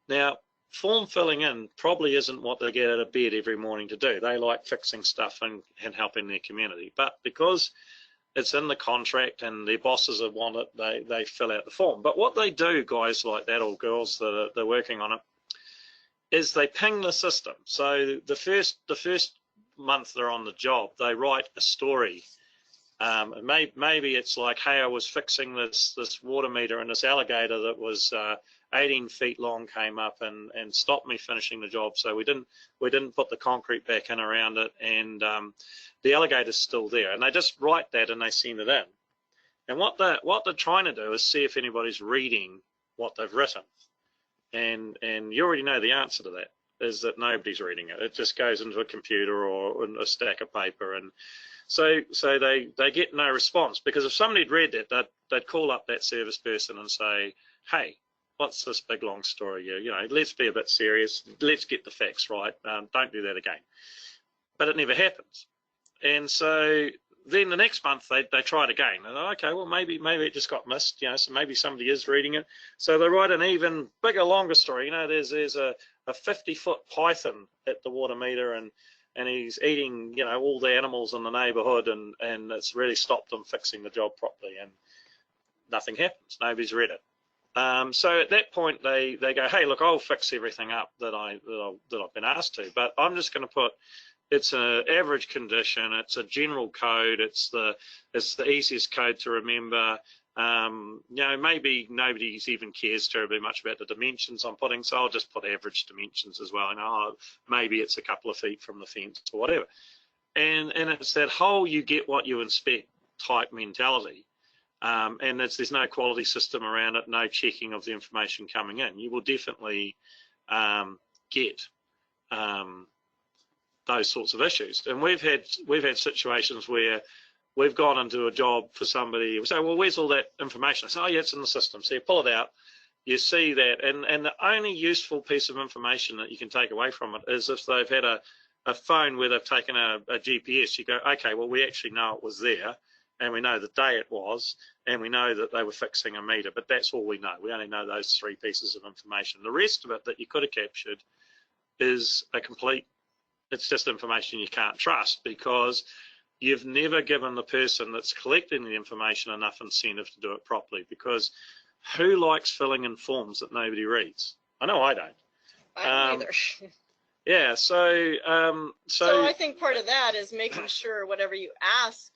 Now, form filling in probably isn't what they get out of bed every morning to do. They like fixing stuff and helping their community, but because it's in the contract and their bosses want it, they fill out the form. But what they do, guys like that, or girls that are working on it, is they ping the system. So the first month they're on the job, they write a story And maybe it's like, hey, I was fixing this water meter, and this alligator that was 18 feet long came up and stopped me finishing the job. So we didn't put the concrete back in around it, and the alligator's still there. And they just write that and they send it in. And what they're trying to do is see if anybody's reading what they've written. And you already know the answer to that is that nobody's reading it. It just goes into a computer or a stack of paper, and so they get no response, because if somebody had read it, they'd call up that service person and say, hey, what's this big long story here? You know, let's be a bit serious. Let's get the facts right. Don't do that again. But it never happens. And so then the next month they try it again. And okay, well maybe it just got missed. You know, so maybe somebody is reading it. So they write an even bigger, longer story. You know, there's a 50-foot python at the water meter, and he's eating, you know, all the animals in the neighborhood, and it's really stopped them fixing the job properly, and nothing happens. Nobody's read it. So at that point they go, hey, look, I'll fix everything up that I've been asked to, but I'm just going to put, it's an average condition, it's a general code, it's the easiest code to remember. You know, maybe nobody even cares terribly much about the dimensions I'm putting, so I'll just put average dimensions as well. And maybe it's a couple of feet from the fence or whatever. And it's that whole you get what you inspect type mentality. And there's no quality system around it, no checking of the information coming in. You will definitely get those sorts of issues. And we've had situations where we've gone into a job for somebody, we say, well, where's all that information? I say, oh yeah, it's in the system. So you pull it out, you see that, and the only useful piece of information that you can take away from it is if they've had a phone where they've taken a GPS. You go, okay, well, we actually know it was there, and we know the day it was, and we know that they were fixing a meter, but that's all we know. We only know those 3 pieces of information. The rest of it that you could have captured is it's just information you can't trust, because you've never given the person that's collecting the information enough incentive to do it properly, because who likes filling in forms that nobody reads? I know I don't. I don't either. Yeah, so I think part of that is making sure whatever you ask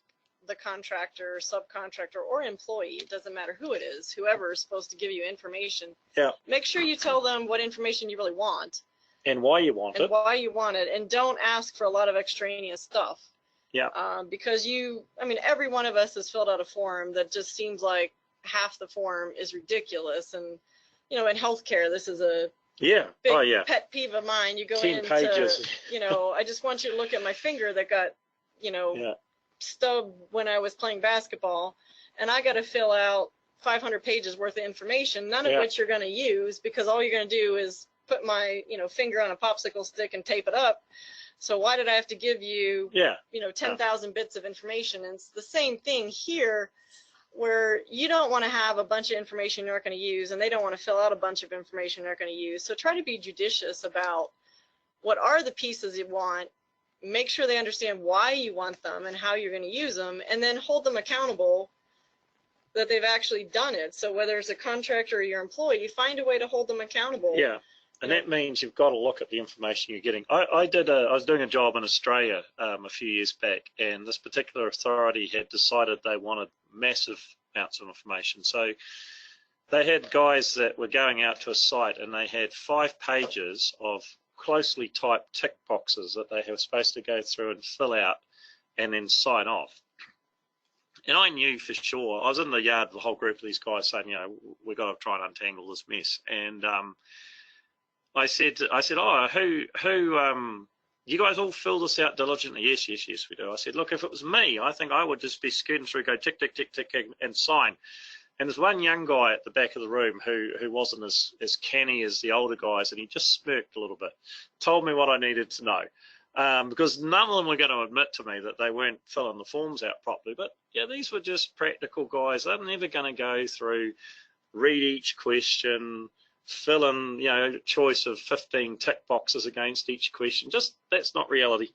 the contractor, subcontractor, or employee, it doesn't matter who it is, whoever is supposed to give you information, yeah, make sure you tell them what information you really want. And why you want it. And don't ask for a lot of extraneous stuff. Yeah. Because every one of us has filled out a form that just seems like half the form is ridiculous. And, you know, in healthcare, this is a big pet peeve of mine. You go 10 into, pages. you know, I just want you to look at my finger that got, you know, stubbed when I was playing basketball, and I got to fill out 500 pages worth of information, none of which you're going to use, because all you're going to do is put my, you know, finger on a popsicle stick and tape it up. So why did I have to give you, you know, 10,000 bits of information? And it's the same thing here, where you don't want to have a bunch of information you're not going to use, and they don't want to fill out a bunch of information they're going to use. So try to be judicious about what are the pieces you want, make sure they understand why you want them and how you're going to use them, and then hold them accountable that they've actually done it. So whether it's a contractor or your employee, find a way to hold them accountable. Yeah. And that means you've got to look at the information you're getting. I was doing a job in Australia a few years back, and this particular authority had decided they wanted massive amounts of information. So they had guys that were going out to a site, and they had 5 pages of closely typed tick boxes that they were supposed to go through and fill out and then sign off. And I knew for sure, I was in the yard with the whole group of these guys saying, you know, we've got to try and untangle this mess. And I said, oh, who, you guys all fill this out diligently? Yes, we do. I said, look, if it was me, I think I would just be scooting through, go tick, tick, tick, tick, and sign. And there's one young guy at the back of the room who wasn't as canny as the older guys, and he just smirked a little bit, told me what I needed to know, because none of them were going to admit to me that they weren't filling the forms out properly. But yeah, these were just practical guys. They're never going to go through, read each question, fill in, you know, a choice of 15 tick boxes against each question. Just, that's not reality,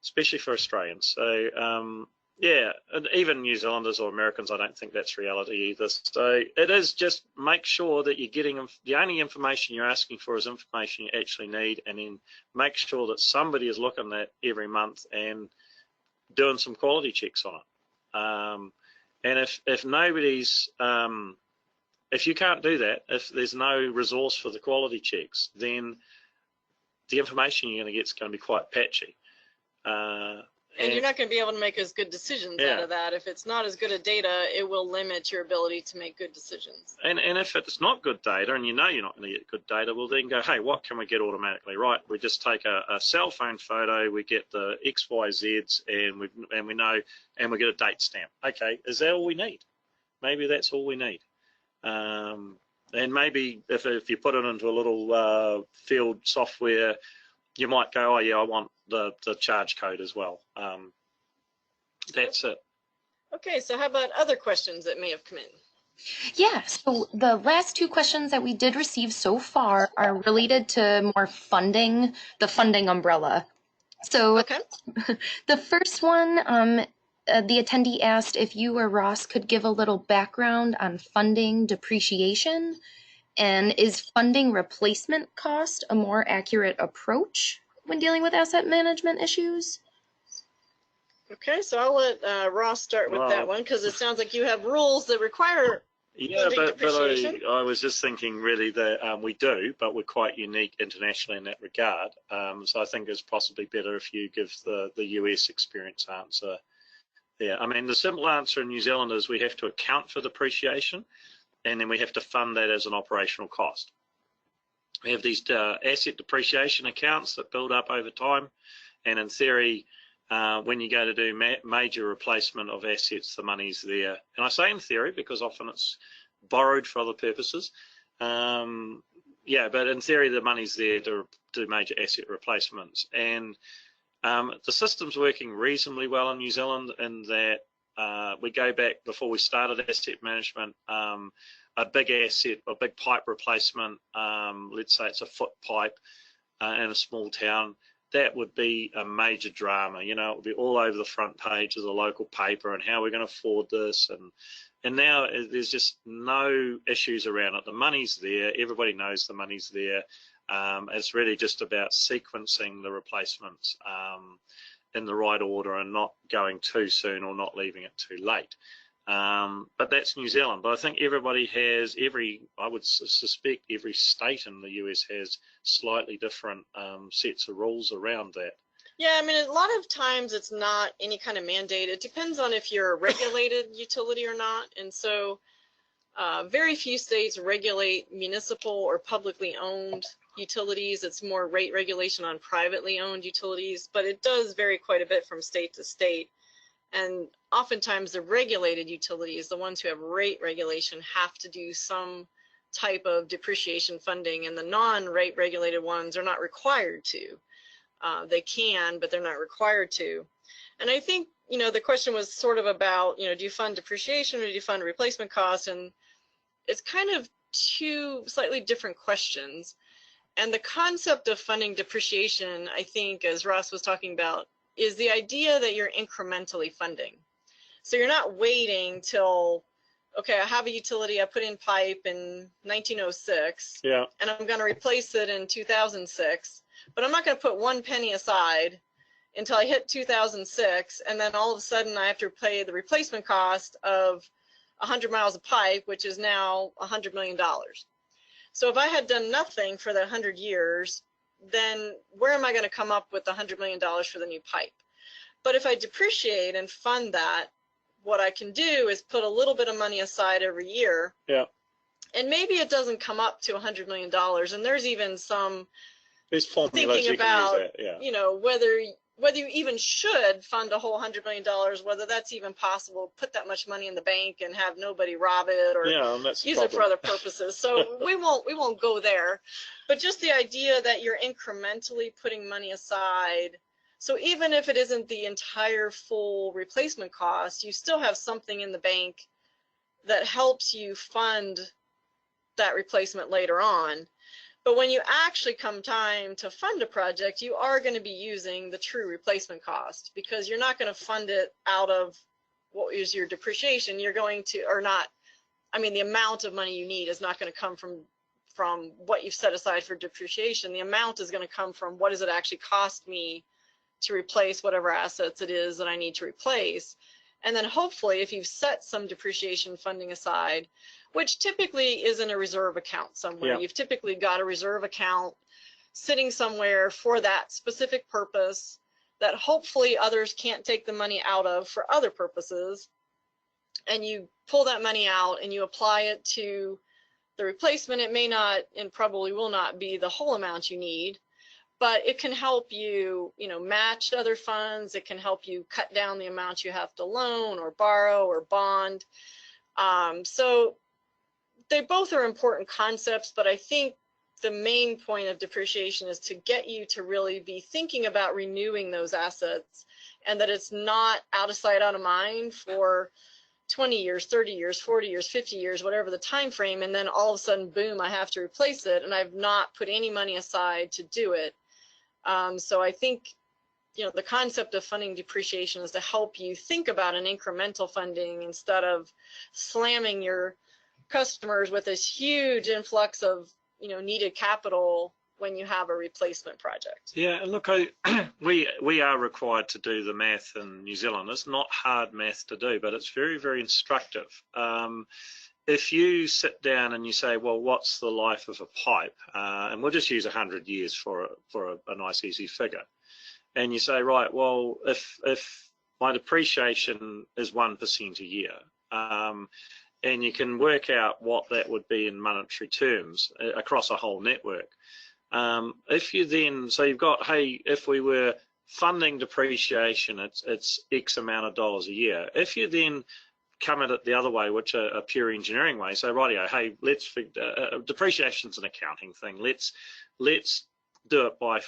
especially for Australians. So yeah, and even New Zealanders or Americans, I don't think that's reality either. So it is just make sure that you're getting the only information you're asking for is information you actually need, and then make sure that somebody is looking at every month and doing some quality checks on it. And if nobody's, if you can't do that, if there's no resource for the quality checks, then the information you're going to get is going to be quite patchy. And you're not going to be able to make as good decisions out of that. If it's not as good a data, it will limit your ability to make good decisions. And if it's not good data, and you know you're not going to get good data, well then go, hey, what can we get automatically right? We just take a cell phone photo, we get the X, Y, Zs, and we know, and we get a date stamp. Okay, is that all we need? Maybe that's all we need. And maybe if you put it into a little field software, you might go, oh yeah, I want the charge code as well. That's it. Okay, so how about other questions that may have come in? Yeah, so the last two questions that we did receive so far are related to more funding, the funding umbrella. So okay. The first one, the attendee asked if you or Ross could give a little background on funding depreciation, and is funding replacement cost a more accurate approach when dealing with asset management issues? Okay, so I'll let Ross start with that one, because it sounds like you have rules that require funding depreciation. But I was just thinking really that we do, but we're quite unique internationally in that regard. So I think it's possibly better if you give the US experience answer there. I mean, the simple answer in New Zealand is we have to account for depreciation, and then we have to fund that as an operational cost. We have these asset depreciation accounts that build up over time, and in theory, when you go to do major replacement of assets, the money's there. And I say in theory because often it's borrowed for other purposes. Yeah, but in theory, the money's there to do major asset replacements. And the system's working reasonably well in New Zealand in that we go back before we started asset management, a big asset, a big pipe replacement, let's say it's a foot pipe in a small town, that would be a major drama. You know, it would be all over the front page of the local paper and how we're going to afford this. And now there's just no issues around it. The money's there. Everybody knows the money's there. It's really just about sequencing the replacements in the right order and not going too soon or not leaving it too late. But that's New Zealand. But I think everybody has, I would suspect every state in the US has slightly different sets of rules around that. Yeah, I mean, a lot of times it's not any kind of mandate. It depends on if you're a regulated utility or not. And so very few states regulate municipal or publicly owned utilities. It's more rate regulation on privately owned utilities, but it does vary quite a bit from state to state. And oftentimes the regulated utilities, the ones who have rate regulation, have to do some type of depreciation funding, and the non-rate regulated ones are not required to. They can, but they're not required to. And I think, you know, the question was sort of about, you know, do you fund depreciation or do you fund replacement costs? And it's kind of two slightly different questions. And the concept of funding depreciation, I think, as Ross was talking about, is the idea that you're incrementally funding. So you're not waiting till, okay, I have a utility, I put in pipe in 1906, yeah, and I'm going to replace it in 2006, but I'm not going to put 1 penny aside until I hit 2006, and then all of a sudden I have to pay the replacement cost of 100 miles of pipe, which is now $100 million. So if I had done nothing for the 100 years, then where am I going to come up with $100 million for the new pipe? But if I depreciate and fund that, what I can do is put a little bit of money aside every year. Yeah. And maybe it doesn't come up to $100 million. And there's even some thinking about, yeah, you know, whether you even should fund a whole $100 million, whether that's even possible, put that much money in the bank and have nobody rob it or use it for other purposes. So we won't go there. But just the idea that you're incrementally putting money aside. So even if it isn't the entire full replacement cost, you still have something in the bank that helps you fund that replacement later on. But when you actually come time to fund a project, you are going to be using the true replacement cost, because you're not going to fund it out of what is your depreciation. You're going to, or not, I mean, the amount of money you need is not going to come from what you've set aside for depreciation. The amount is going to come from what does it actually cost me to replace whatever assets it is that I need to replace. And then hopefully if you've set some depreciation funding aside, which typically is in a reserve account somewhere, you've typically got a reserve account sitting somewhere for that specific purpose that hopefully others can't take the money out of for other purposes. And you pull that money out and you apply it to the replacement. It may not and probably will not be the whole amount you need, but it can help you, match other funds. It can help you cut down the amount you have to loan or borrow or bond. So they both are important concepts, but I think the main point of depreciation is to get you to really be thinking about renewing those assets, and that it's not out of sight, out of mind for 20 years, 30 years, 40 years, 50 years, whatever the time frame, and then all of a sudden, boom, I have to replace it, and I've not put any money aside to do it. So I think, the concept of funding depreciation is to help you think about an incremental funding instead of slamming your customers with this huge influx of, needed capital when you have a replacement project. Yeah, and look, we are required to do the math in New Zealand. It's not hard math to do, but it's very, very instructive. If you sit down and you say, well, what's the life of a pipe? And we'll just use 100 years for a nice, easy figure. And you say, right, well, if my depreciation is 1% a year, and you can work out what that would be in monetary terms across a whole network. If you then, so you've got, hey, if we were funding depreciation, it's X amount of dollars a year. If you then come at it the other way, which a pure engineering way, so rightio, hey, let's depreciation's an accounting thing. Let's do it by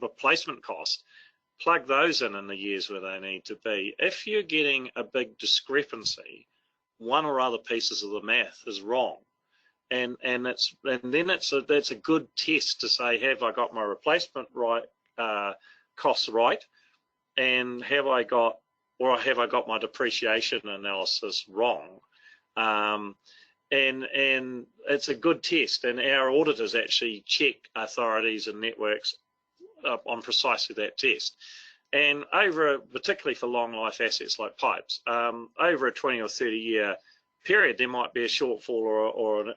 replacement cost. Plug those in the years where they need to be. If you're getting a big discrepancy, one or other pieces of the math is wrong, and then that's a good test to say, have I got my replacement costs right, and have I got my depreciation analysis wrong? And it's a good test, and our auditors actually check authorities and networks on precisely that test. And particularly for long life assets like pipes, over a 20 or 30 year period, there might be a shortfall or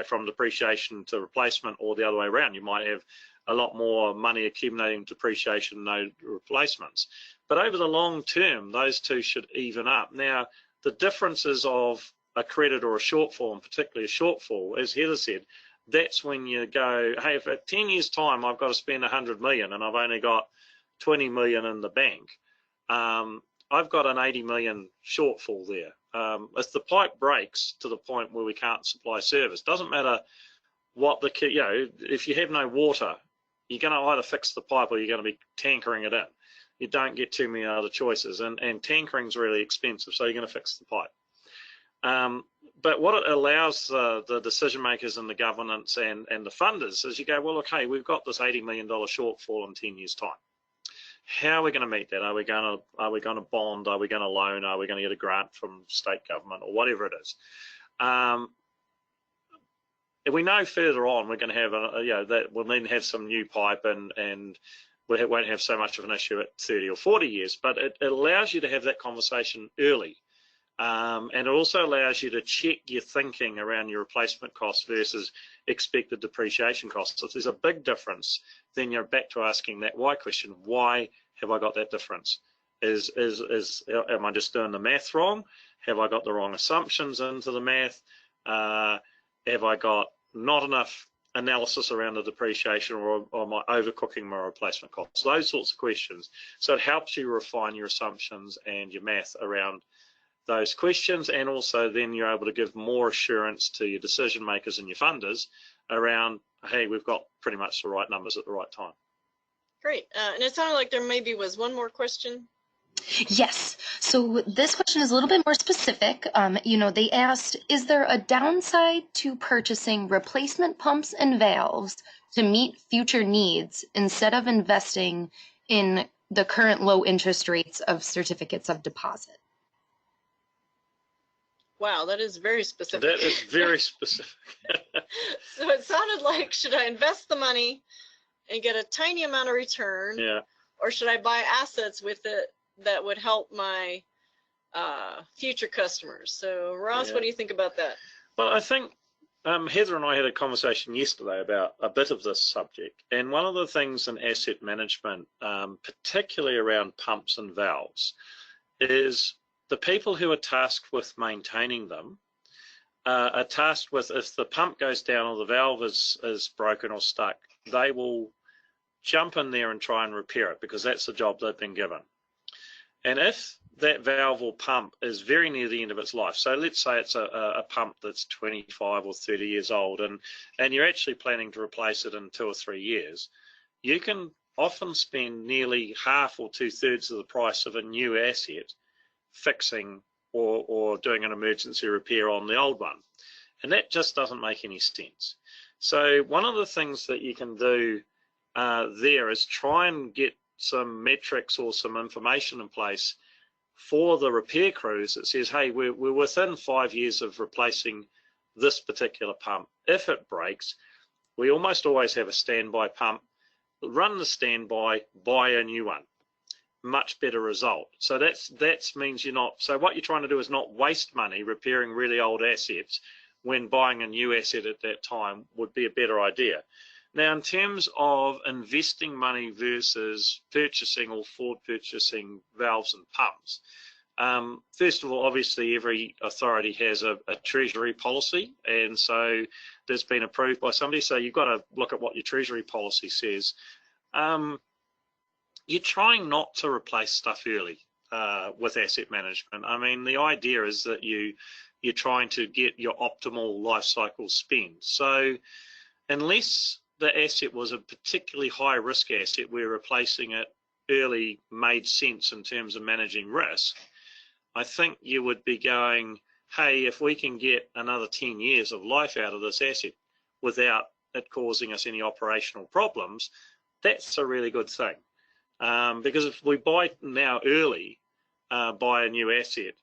from depreciation to replacement, or the other way around. You might have a lot more money accumulating depreciation, no replacements. But over the long term, those two should even up. Now, the differences of a credit or a shortfall, and particularly a shortfall, as Heather said, that's when you go, hey, if at 10 years time I've got to spend 100 million and I've only got 20 million in the bank, I've got an 80 million shortfall there. If the pipe breaks to the point where we can't supply service, doesn't matter what if you have no water, you're going to either fix the pipe or you're going to be tankering it in. You don't get too many other choices, and tankering's really expensive, so you're going to fix the pipe. But what it allows the decision makers and the governance and the funders is you go, well, okay, we've got this $80 million shortfall in 10 years' time. How are we going to meet that? Are we going to bond? Are we going to loan? Are we going to get a grant from state government or whatever it is? If we know further on we're going to have that we'll then have some new pipe and we won't have so much of an issue at 30 or 40 years. But it allows you to have that conversation early. And it also allows you to check your thinking around your replacement costs versus expected depreciation costs. If there's a big difference, then you're back to asking that why question. Why have I got that difference? Am I just doing the math wrong? Have I got the wrong assumptions into the math? Have I got not enough analysis around the depreciation, or am I overcooking my replacement costs? Those sorts of questions. So it helps you refine your assumptions and your math around those questions, and also then you're able to give more assurance to your decision makers and your funders around, hey, we've got pretty much the right numbers at the right time. Great. And it sounded like there maybe was one more question. Yes. So this question is a little bit more specific. They asked, is there a downside to purchasing replacement pumps and valves to meet future needs instead of investing in the current low interest rates of certificates of deposit? Wow, that is very specific. That is very specific. So it sounded like, should I invest the money and get a tiny amount of return? Yeah. Or should I buy assets with it that would help my future customers? So Ross, Yeah. what do you think about that? Well, I think Heather and I had a conversation yesterday about a bit of this subject, and one of the things in asset management, particularly around pumps and valves, is the people who are tasked with maintaining them are tasked with, if the pump goes down or the valve is broken or stuck, they will jump in there and try and repair it because that's the job they've been given. And if that valve or pump is very near the end of its life, so let's say it's a pump that's 25 or 30 years old, and you're actually planning to replace it in 2 or 3 years, you can often spend nearly half or 2/3 of the price of a new asset fixing or doing an emergency repair on the old one. And that just doesn't make any sense. So one of the things that you can do there is try and get some metrics or some information in place for the repair crews that says, hey, we're within 5 years of replacing this particular pump. If it breaks, we almost always have a standby pump. Run the standby, buy a new one. Much better result. So that means you're not, so what you're trying to do is not waste money repairing really old assets when buying a new asset at that time would be a better idea. Now, in terms of investing money versus purchasing or forward purchasing valves and pumps, first of all, obviously every authority has a treasury policy, and so there's been approved by somebody, so you've got to look at what your treasury policy says. You're trying not to replace stuff early with asset management. I mean, the idea is that you're trying to get your optimal life cycle spend. So unless the asset was a particularly high risk asset where replacing it early made sense in terms of managing risk, I think you would be going, hey, if we can get another 10 years of life out of this asset without it causing us any operational problems, that's a really good thing. Because if we buy now early, buy a new asset,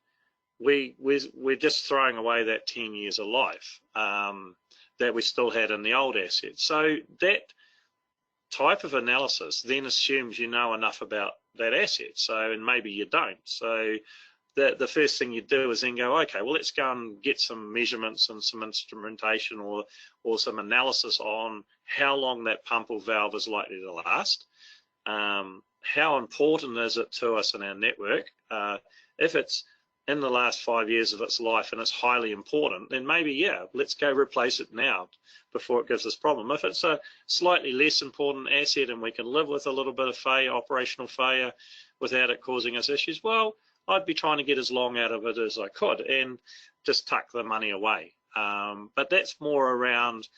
we're just throwing away that 10 years of life that we still had in the old asset. So that type of analysis then assumes you know enough about that asset. So, and maybe you don't. So the first thing you do is then go, okay, well, let's go and get some measurements and some instrumentation or some analysis on how long that pump or valve is likely to last. How important is it to us in our network? If it's in the last 5 years of its life and it's highly important, then maybe, yeah, let's go replace it now before it gives us problem. If it's a slightly less important asset and we can live with a little bit of failure, operational failure, without it causing us issues, well, I'd be trying to get as long out of it as I could and just tuck the money away. But that's more around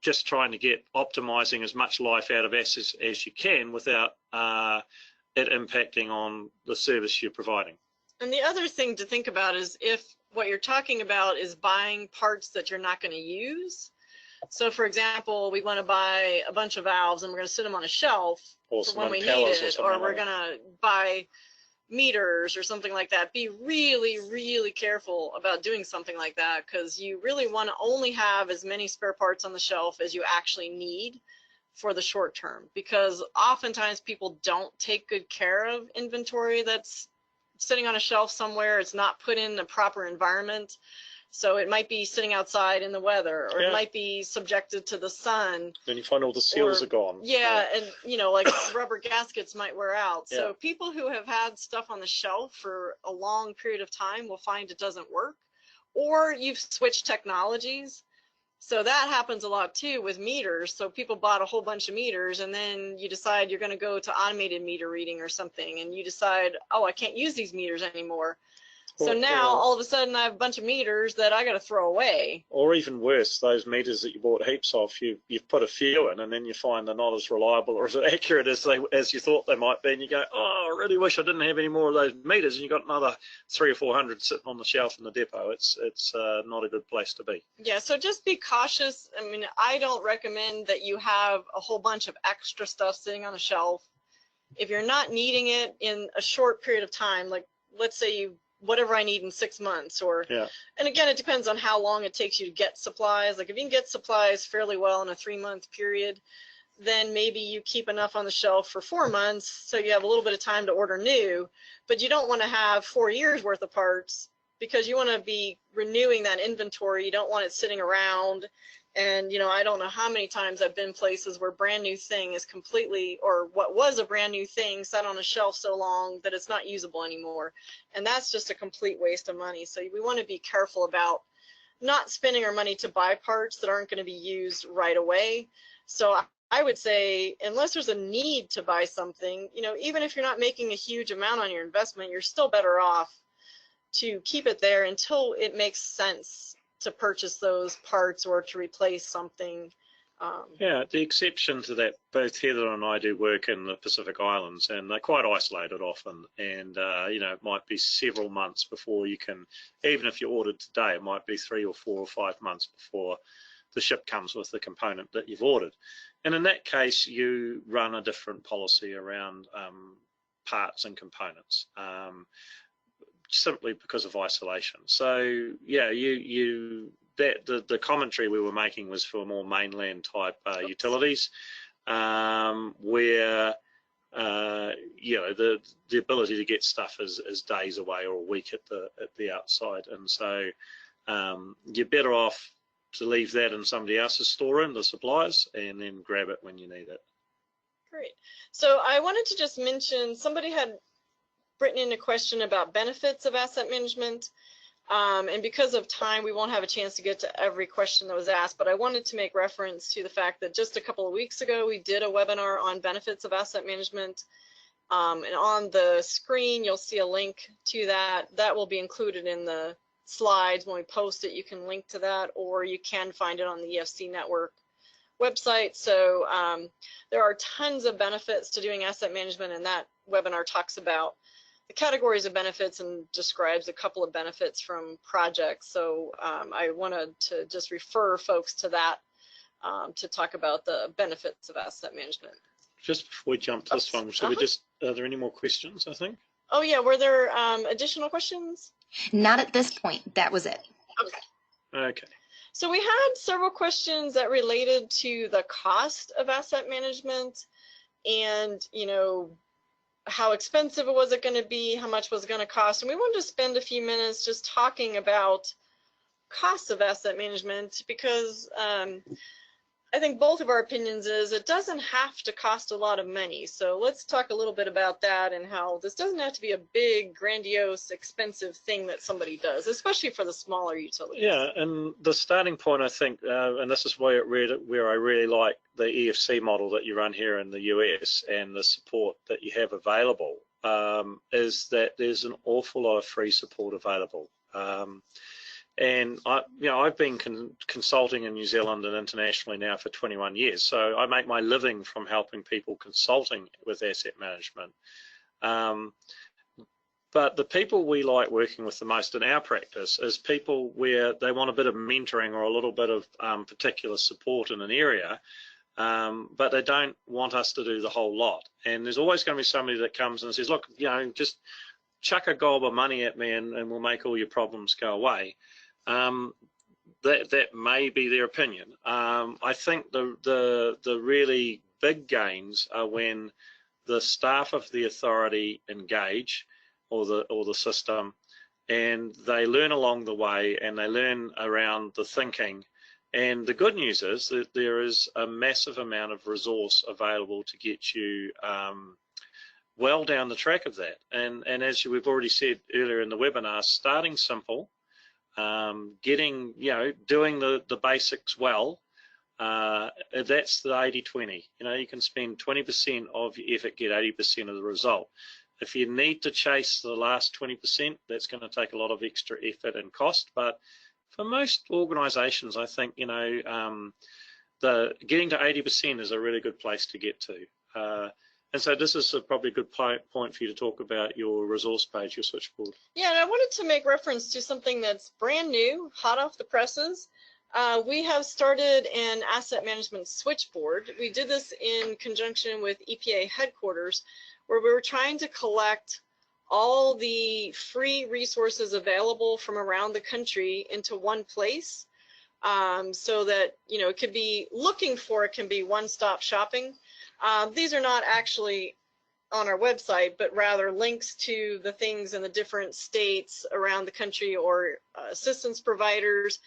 just trying to get optimizing as much life out of assets as you can without it impacting on the service you're providing. And the other thing to think about is if what you're talking about is buying parts that you're not going to use. So for example, we want to buy a bunch of valves and we're going to sit them on a shelf for when we need it, or we're going to buy meters or something like that. Be really, really careful about doing something like that, because you really want to only have as many spare parts on the shelf as you actually need for the short term, because oftentimes people don't take good care of inventory that's sitting on a shelf somewhere. It's not put in the proper environment. So it might be sitting outside in the weather, or it might be subjected to the sun. Then you find all the seals are gone. Yeah, and you know, like rubber gaskets might wear out. So people who have had stuff on the shelf for a long period of time will find it doesn't work, or you've switched technologies. So that happens a lot too with meters. So people bought a whole bunch of meters and then you decide you're going to go to automated meter reading or something, and you decide, oh, I can't use these meters anymore. So now all of a sudden I have a bunch of meters that I got to throw away. Or even worse, those meters that you bought heaps of, you've put a few in and then you find they're not as reliable or as accurate as you thought they might be, and you go, oh, I really wish I didn't have any more of those meters, and you got another 300 or 400 sitting on the shelf in the depot. It's not a good place to be. Yeah, so just be cautious. I mean, I don't recommend that you have a whole bunch of extra stuff sitting on the shelf. If you're not needing it in a short period of time, like let's say you whatever I need in 6 months, or and again, it depends on how long it takes you to get supplies. Like if you can get supplies fairly well in a 3-month period, then maybe you keep enough on the shelf for 4 months so you have a little bit of time to order new, but you don't want to have 4 years worth of parts because you want to be renewing that inventory. You don't want it sitting around. And, you know, I don't know how many times I've been places where brand new thing is completely, or what was a brand new thing sat on a shelf so long that it's not usable anymore. And that's just a complete waste of money. So we want to be careful about not spending our money to buy parts that aren't going to be used right away. So I would say, unless there's a need to buy something, you know, even if you're not making a huge amount on your investment, you're still better off to keep it there until it makes sense to purchase those parts or to replace something. Yeah, the exception to that, both Heather and I do work in the Pacific Islands, and they're quite isolated often, and you know, it might be several months before you can, even if you ordered today, it might be 3 or 4 or 5 months before the ship comes with the component that you've ordered. And in that case, you run a different policy around parts and components, simply because of isolation. So yeah, the commentary we were making was for more mainland type utilities, where you know, the ability to get stuff is days away or a week at the outside, and so you're better off to leave that in somebody else's storeroom, the suppliers, and then grab it when you need it. Great. So I wanted to just mention, somebody had written in a question about benefits of asset management. And because of time, we won't have a chance to get to every question that was asked, but I wanted to make reference to the fact that just a couple of weeks ago, we did a webinar on benefits of asset management. And on the screen, you'll see a link to that. That will be included in the slides when we post it. You can link to that, or you can find it on the EFC network website. So there are tons of benefits to doing asset management, and that webinar talks about the categories of benefits and describes a couple of benefits from projects. So I wanted to just refer folks to that to talk about the benefits of asset management. Just before we jump to this one, should we just, are there any more questions, I think? Oh yeah, were there additional questions? Not at this point, that was it. Okay. Okay. So we had several questions that related to the cost of asset management, and, you know, how expensive was it going to be, how much was it going to cost, and we wanted to spend a few minutes just talking about costs of asset management, because I think both of our opinions is it doesn't have to cost a lot of money. So let's talk a little bit about that, and how this doesn't have to be a big, grandiose, expensive thing that somebody does, especially for the smaller utilities. Yeah, and the starting point, I think, and this is where I really like the EFC model that you run here in the US and the support that you have available, is that there's an awful lot of free support available. And I've been consulting in New Zealand and internationally now for 21 years. So I make my living from helping people consulting with asset management. But the people we like working with the most in our practice is people where they want a bit of mentoring or a little bit of particular support in an area, but they don't want us to do the whole lot. And there's always going to be somebody that comes and says, look, you know, just chuck a gob of money at me and we'll make all your problems go away. That may be their opinion. I think the really big gains are when the staff of the authority engage, or the system, and they learn along the way, and they learn around the thinking. And the good news is that there is a massive amount of resource available to get you well down the track of that. And as we've already said earlier in the webinar, starting simple, getting, you know, doing the basics well, that's the 80-20. You know, you can spend 20% of your effort, get 80% of the result. If you need to chase the last 20%, that's going to take a lot of extra effort and cost. But for most organisations, I think, you know, the getting to 80% is a really good place to get to. And so this is probably a good point for you to talk about your resource page, your switchboard. Yeah, and I wanted to make reference to something that's brand new, hot off the presses. We have started an asset management switchboard. We did this in conjunction with EPA headquarters, where we were trying to collect all the free resources available from around the country into one place, so that, it could be looking for, it can be one-stop shopping. These are not actually on our website, but rather links to the things in the different states around the country or assistance providers.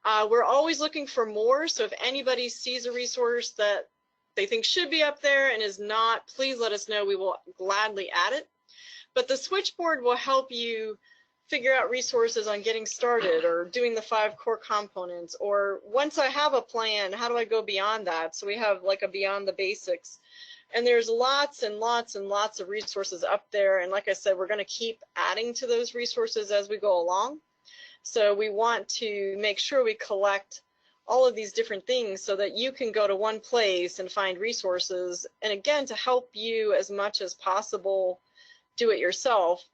We're always looking for more, so if anybody sees a resource that they think should be up there and is not, please let us know. We will gladly add it. But the switchboard will help you figure out resources on getting started or doing the 5 core components, or once I have a plan, how do I go beyond that? So we have like a beyond the basics. And there's lots and lots and lots of resources up there. And like I said, we're going to keep adding to those resources as we go along. So we want to make sure we collect all of these different things so that you can go to one place and find resources. And again, to help you as much as possible do it yourself.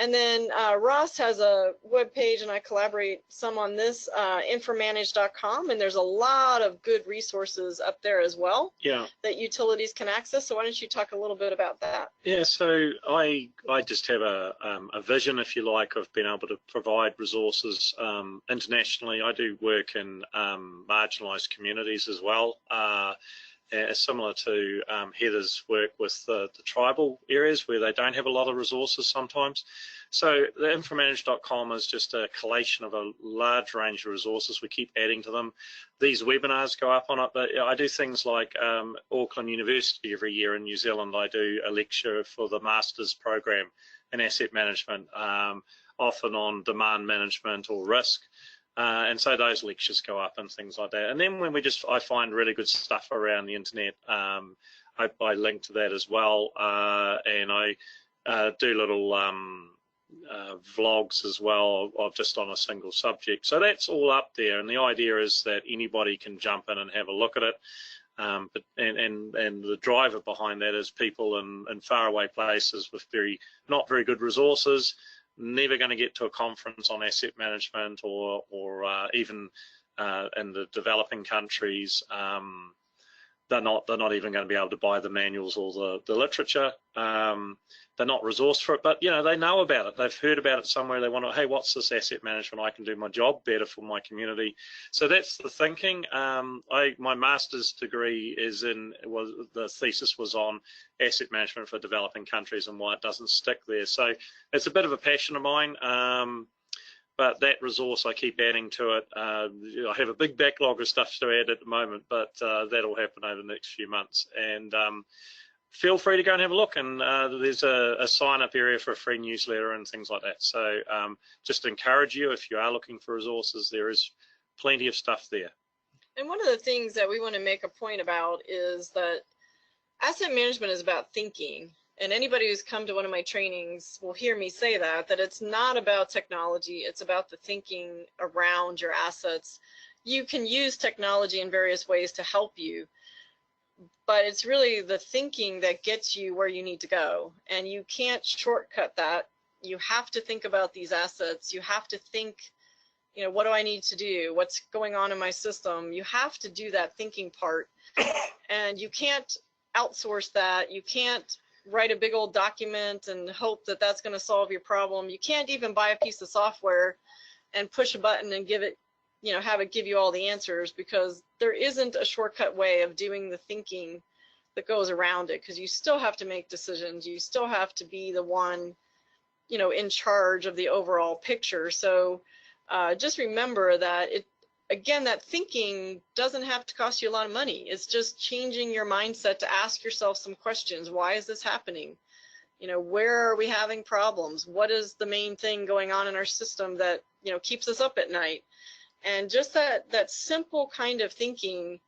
And then Ross has a web page, and I collaborate some on this, informanage.com, and there's a lot of good resources up there as well, that utilities can access. So why don't you talk a little bit about that? Yeah, so I just have a vision, if you like, of being able to provide resources internationally. I do work in marginalised communities as well. Similar to Heather's work with the tribal areas where they don't have a lot of resources sometimes. So the informanage.com is just a collation of a large range of resources. We keep adding to them. These webinars go up on it, but I do things like Auckland University every year in New Zealand. I do a lecture for the master's program in asset management, often on demand management or risk. And so those lectures go up and things like that. And then when I find really good stuff around the internet, I link to that as well. And I do little vlogs as well of just on a single subject. So that's all up there. And the idea is that anybody can jump in and have a look at it. And the driver behind that is people in faraway places with not very good resources, never going to get to a conference on asset management, or even in the developing countries, they're not even going to be able to buy the manuals or the literature. They're not resourced for it, but they know about it. They've heard about it somewhere. They want to, hey, what's this asset management? I can do my job better for my community. So that's the thinking. My master's degree the thesis was on asset management for developing countries and why it doesn't stick there. So it's a bit of a passion of mine. But that resource, I keep adding to it. I have a big backlog of stuff to add at the moment, but that'll happen over the next few months. And feel free to go and have a look. And there's a sign-up area for a free newsletter and things like that. So just encourage you, if you are looking for resources, there is plenty of stuff there. And one of the things that we want to make a point about is that asset management is about thinking. And anybody who's come to one of my trainings will hear me say that it's not about technology, it's about the thinking around your assets. You can use technology in various ways to help you, but it's really the thinking that gets you where you need to go. And you can't shortcut that. You have to think about these assets. You have to think, what do I need to do? What's going on in my system? You have to do that thinking part. And you can't outsource that. You can't write a big old document and hope that that's going to solve your problem. You can't even buy a piece of software and push a button and give it, have it give you all the answers, because there isn't a shortcut way of doing the thinking that goes around it, because you still have to make decisions. You still have to be the one, in charge of the overall picture. So just remember that again, that thinking doesn't have to cost you a lot of money. It's just changing your mindset to ask yourself some questions. Why is this happening? Where are we having problems? What is the main thing going on in our system that, keeps us up at night? And just that simple kind of thinking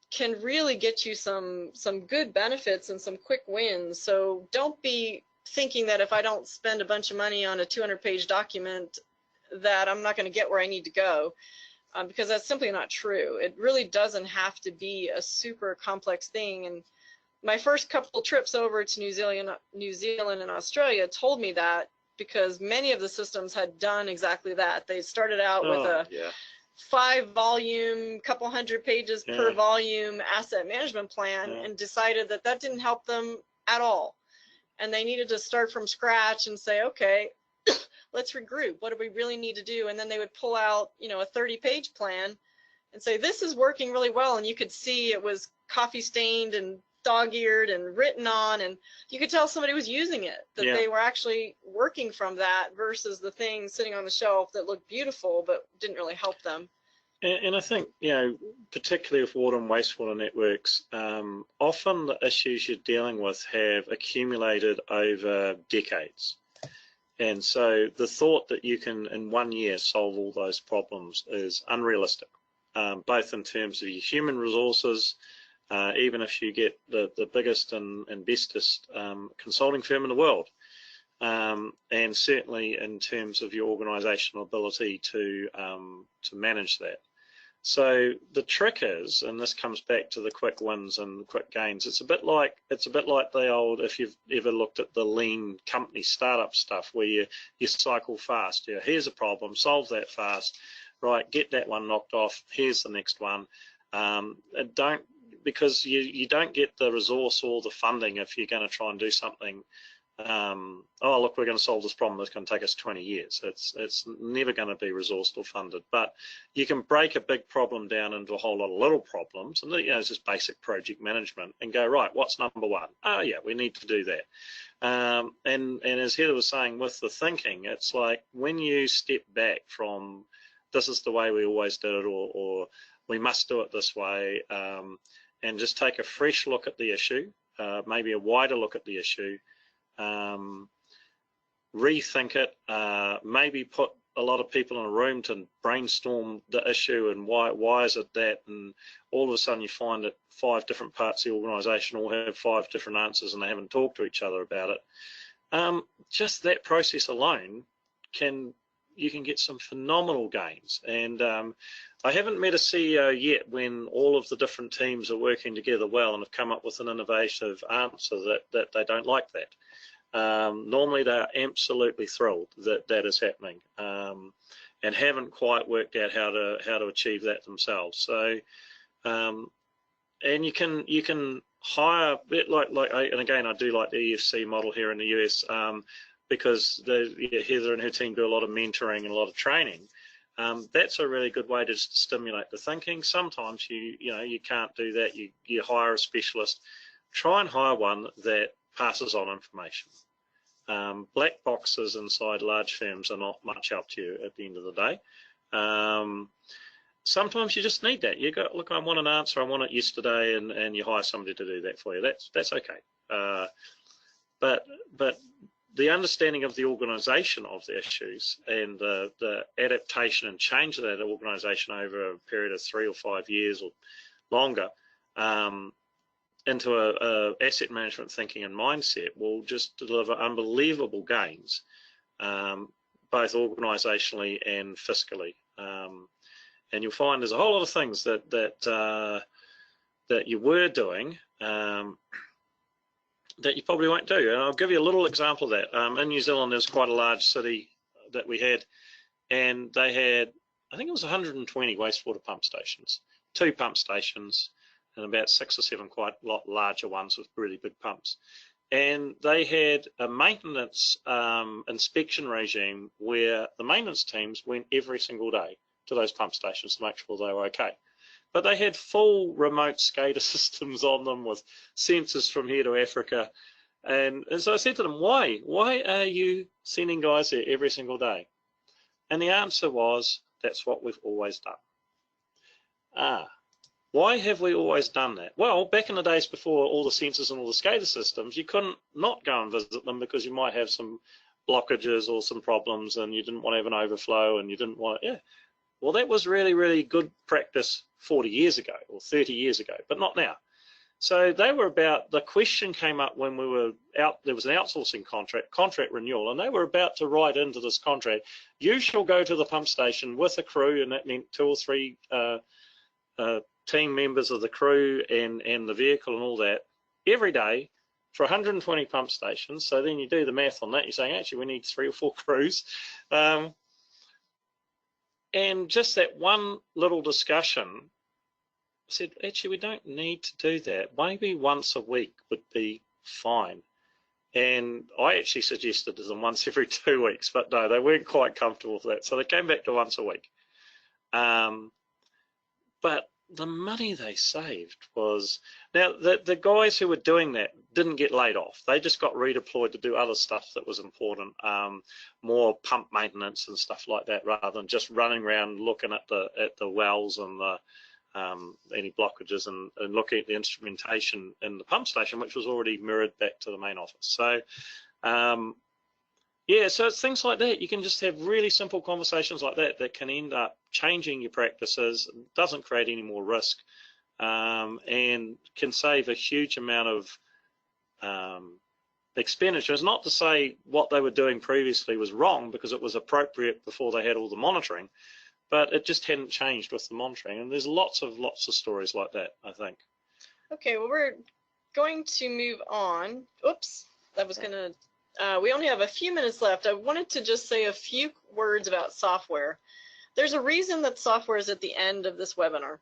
can really get you some good benefits and some quick wins. So don't be thinking that if I don't spend a bunch of money on a 200-page document that I'm not going to get where I need to go. Because that's simply not true. It really doesn't have to be a super complex thing. And my first couple trips over to New Zealand and Australia told me that, because many of the systems had done exactly that. They started out with a 5-volume, couple hundred pages per volume asset management plan, and decided that didn't help them at all. And they needed to start from scratch and say, okay, let's regroup. What do we really need to do? And then they would pull out, a 30-page plan and say, this is working really well. And you could see it was coffee stained and dog-eared and written on, and you could tell somebody was using it, that they were actually working from that versus the thing sitting on the shelf that looked beautiful but didn't really help them. And I think, particularly with water and wastewater networks, often the issues you're dealing with have accumulated over decades. And so the thought that you can, in 1 year, solve all those problems is unrealistic, both in terms of your human resources, even if you get the biggest and bestest consulting firm in the world, and certainly in terms of your organizational ability to manage that. So the trick is, and this comes back to the quick wins and quick gains, it's a bit like the old, if you've ever looked at the lean company startup stuff, where you cycle fast. Here's a problem, solve that fast, right, get that one knocked off, here's the next one. Because you don't get the resource or the funding if you're going to try and do something. Oh, look, we're going to solve this problem that's going to take us 20 years. It's never going to be resourced or funded. But you can break a big problem down into a whole lot of little problems, and it's just basic project management, and go, right, what's number one? Oh yeah, we need to do that. And as Heather was saying with the thinking, it's like when you step back from this is the way we always did it, or we must do it this way, and just take a fresh look at the issue, maybe a wider look at the issue, rethink it, maybe put a lot of people in a room to brainstorm the issue and why is it that, and all of a sudden you find that 5 different parts of the organisation all have 5 different answers and they haven't talked to each other about it. Just that process alone you can get some phenomenal gains. And I haven't met a CEO yet when all of the different teams are working together well and have come up with an innovative answer that they don't like that. Normally they're absolutely thrilled that is happening, and haven't quite worked out how to achieve that themselves. So, and you can hire, and again, I do like the EFC model here in the US, because Heather and her team do a lot of mentoring and a lot of training. That's a really good way to stimulate the thinking. Sometimes you can't do that. You hire a specialist. Try and hire one that passes on information. Black boxes inside large firms are not much help to you at the end of the day. Sometimes you just need that. You go, look, I want an answer, I want it yesterday, and you hire somebody to do that for you. That's okay. But the understanding of the organisation of the issues and the adaptation and change of that organisation over a period of 3 or 5 years or longer, into a asset management thinking and mindset will just deliver unbelievable gains, both organisationally and fiscally. And you'll find there's a whole lot of things that you were doing that you probably won't do. And I'll give you a little example of that. In New Zealand, there's quite a large city that we had, and they had, I think it was 120 wastewater pump stations, 2 pump stations, and about 6 or 7 quite a lot larger ones with really big pumps. And they had a maintenance inspection regime where the maintenance teams went every single day to those pump stations to make sure they were okay. But they had full remote SCADA systems on them with sensors from here to Africa. And so I said to them, why are you sending guys there every single day? And the answer was, that's what we've always done. Why have we always done that? Well, back in the days before all the sensors and all the SCADA systems, you couldn't not go and visit them because you might have some blockages or some problems and you didn't want to have an overflow and you didn't want to, Well, that was really, really good practice 40 years ago or 30 years ago, but not now. So they were the question came up when we were out, there was an outsourcing contract renewal, and they were about to write into this contract, you shall go to the pump station with a crew, and that meant 2 or 3 team members of the crew and the vehicle and all that every day for 120 pump stations. So then you do the math on that, you're saying, actually, we need 3 or 4 crews. And just that one little discussion said, actually, we don't need to do that. Maybe once a week would be fine. And I actually suggested to them once every 2 weeks, but no, they weren't quite comfortable with that. So they came back to once a week. but the money they saved was, now the guys who were doing that didn't get laid off. They just got redeployed to do other stuff that was important, more pump maintenance and stuff like that, rather than just running around looking at the wells and the any blockages and looking at the instrumentation in the pump station, which was already mirrored back to the main office. So yeah, so it's things like that. You can just have really simple conversations like that that can end up changing your practices, doesn't create any more risk, and can save a huge amount of expenditure. It's not to say what they were doing previously was wrong, because it was appropriate before they had all the monitoring, but it just hadn't changed with the monitoring. And there's lots of stories like that, I think. Okay, well, we're going to move on. Oops, that was gonna. We only have a few minutes left. I wanted to just say a few words about software. There's a reason that software is at the end of this webinar.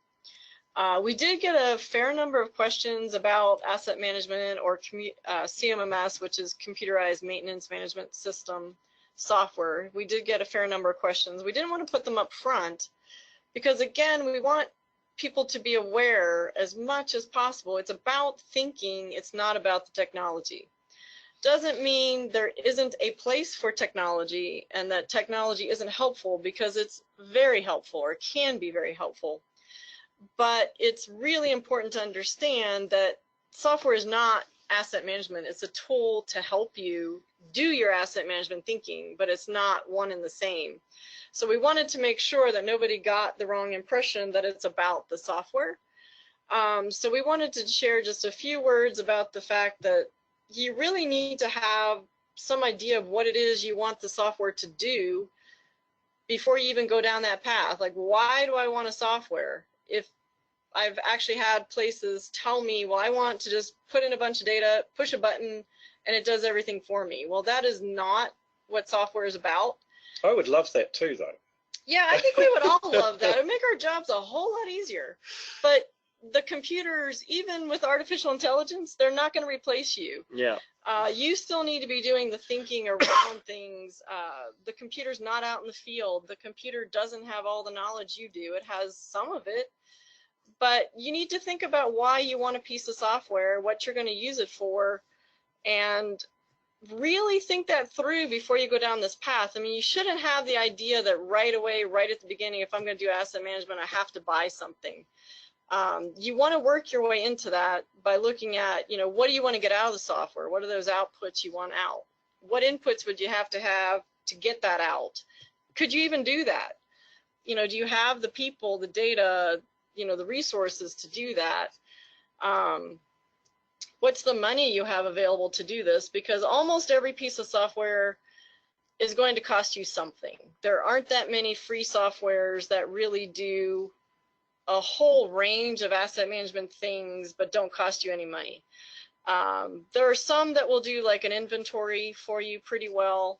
We did get a fair number of questions about asset management, or CMMS, which is Computerized Maintenance Management System software. We did get a fair number of questions. We didn't want to put them up front because, again, we want people to be aware as much as possible. It's about thinking, it's not about the technology. Doesn't mean there isn't a place for technology and that technology isn't helpful, because it's very helpful, or can be very helpful. But it's really important to understand that software is not asset management. It's a tool to help you do your asset management thinking, but it's not one and the same. So we wanted to make sure that nobody got the wrong impression that it's about the software. So we wanted to share just a few words about the fact that you really need to have some idea of what it is you want the software to do before you even go down that path. Like, why do I want a software? If I've actually had places tell me, well, I want to just put in a bunch of data, push a button, and it does everything for me. Well, that is not what software is about. I would love that too, though. Yeah, I think we would all love that. It would make our jobs a whole lot easier. But the computers, even with artificial intelligence, they're not going to replace you. Yeah. You still need to be doing the thinking around things. The computer's not out in the field. The computer doesn't have all the knowledge you do. It has some of it. But you need to think about why you want a piece of software, what you're going to use it for, and really think that through before you go down this path. I mean, you shouldn't have the idea that right away, right at the beginning, if I'm going to do asset management, I have to buy something. You want to work your way into that by looking at, you know, what do you want to get out of the software? What are those outputs you want out? What inputs would you have to get that out? Could you even do that? You know, do you have the people, the data, you know, the resources to do that? What's the money you have available to do this? Because almost every piece of software is going to cost you something. There aren't that many free softwares that really do a whole range of asset management things but don't cost you any money. There are some that will do like an inventory for you pretty well.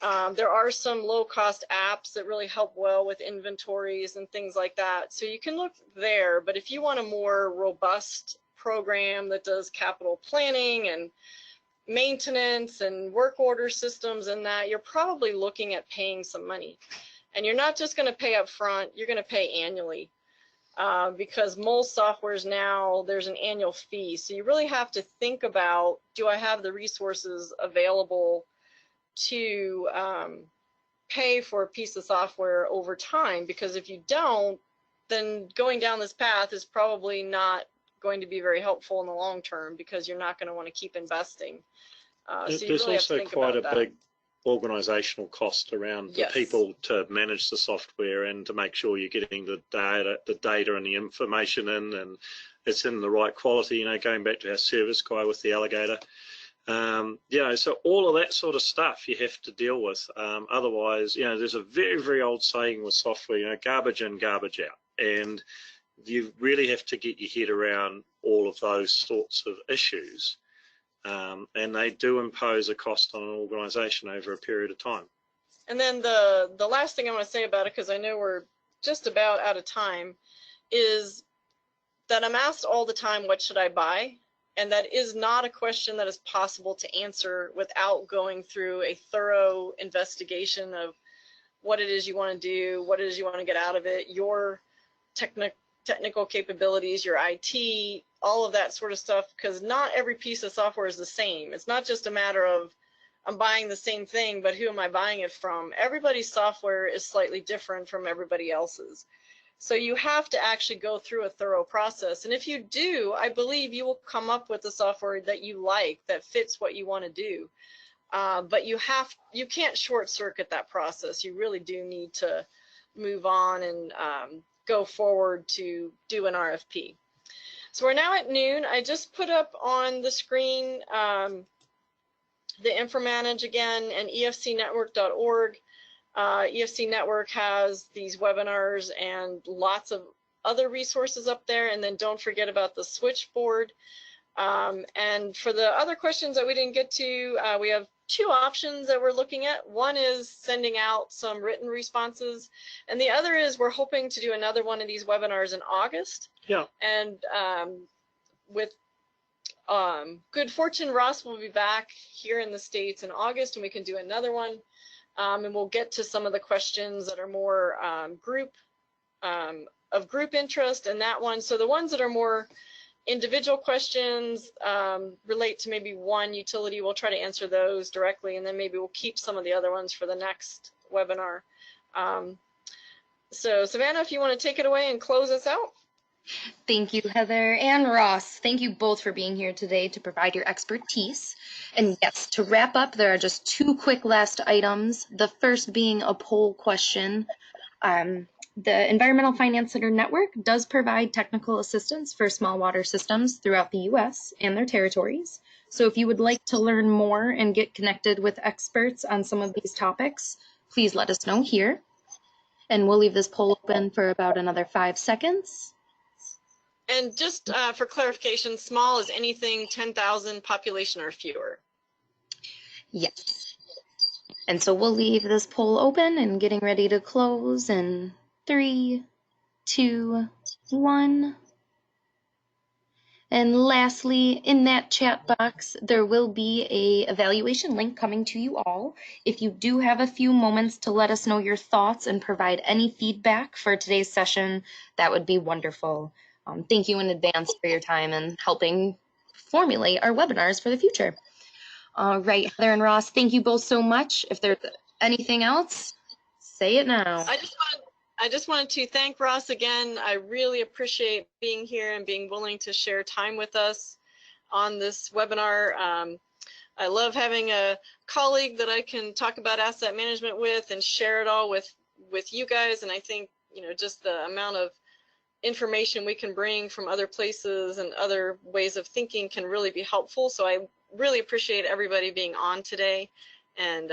There are some low-cost apps that really help well with inventories and things like that. So you can look there, but if you want a more robust program that does capital planning and maintenance and work order systems and that, you're probably looking at paying some money. And you're not just going to pay up front, you're going to pay annually. Because most softwares now, there's an annual fee. So you really have to think about, do I have the resources available to pay for a piece of software over time? Because if you don't, then going down this path is probably not going to be very helpful in the long term, because you're not going to want to keep investing. So you There's really have to also think quite about a that. big organizational cost around the Yes. people to manage the software and to make sure you're getting the data and the information in, and it's in the right quality, you know, going back to our service guy with the alligator. You know, so all of that sort of stuff you have to deal with. Otherwise, you know, there's a very, very old saying with software, you know, garbage in, garbage out. And you really have to get your head around all of those sorts of issues. And they do impose a cost on an organization over a period of time. And then the last thing I want to say about it, because I know we're just about out of time, is that I'm asked all the time, what should I buy? And that is not a question that is possible to answer without going through a thorough investigation of what it is you want to do, what it is you want to get out of it, your technical capabilities, your IT, all of that sort of stuff, because not every piece of software is the same. It's not just a matter of I'm buying the same thing, but who am I buying it from? Everybody's software is slightly different from everybody else's. So you have to actually go through a thorough process. And if you do, I believe you will come up with a software that you like, that fits what you want to do. But you can't short circuit that process. You really do need to move on and go forward to do an RFP. So we're now at noon. I just put up on the screen the InfoManage again and efcnetwork.org. EFC Network has these webinars and lots of other resources up there. And then don't forget about the switchboard. And for the other questions that we didn't get to, we have two options that we're looking at. One is sending out some written responses, and the other is we're hoping to do another one of these webinars in August. Yeah. And with good fortune, Ross will be back here in the States in August, and we can do another one. And we'll get to some of the questions that are more of group interest in that one. So the ones that are more individual questions relate to maybe one utility. We'll try to answer those directly, and then maybe we'll keep some of the other ones for the next webinar. So Savannah, if you want to take it away and close us out. Thank you, Heather and Ross. Thank you both for being here today to provide your expertise. And yes, to wrap up, there are just two quick last items. The first being a poll question. The Environmental Finance Center Network does provide technical assistance for small water systems throughout the U.S. and their territories. So if you would like to learn more and get connected with experts on some of these topics, please let us know here. And we'll leave this poll open for about another 5 seconds. And just for clarification, small is anything 10,000 population or fewer. Yes. And so we'll leave this poll open and getting ready to close in 3, 2, 1. And lastly, in that chat box, there will be a evaluation link coming to you all. If you do have a few moments to let us know your thoughts and provide any feedback for today's session, that would be wonderful. Thank you in advance for your time and helping formulate our webinars for the future. All right, Heather and Ross, thank you both so much. If there's anything else, say it now. I just wanted to thank Ross again. I really appreciate being here and being willing to share time with us on this webinar. I love having a colleague that I can talk about asset management with and share it all with you guys. And I think, just the amount of information we can bring from other places and other ways of thinking can really be helpful. So I really appreciate everybody being on today. And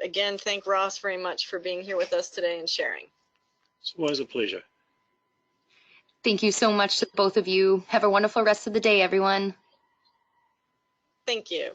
again, thank Ross very much for being here with us today and sharing. It's always a pleasure. Thank you so much to both of you. Have a wonderful rest of the day, everyone. Thank you.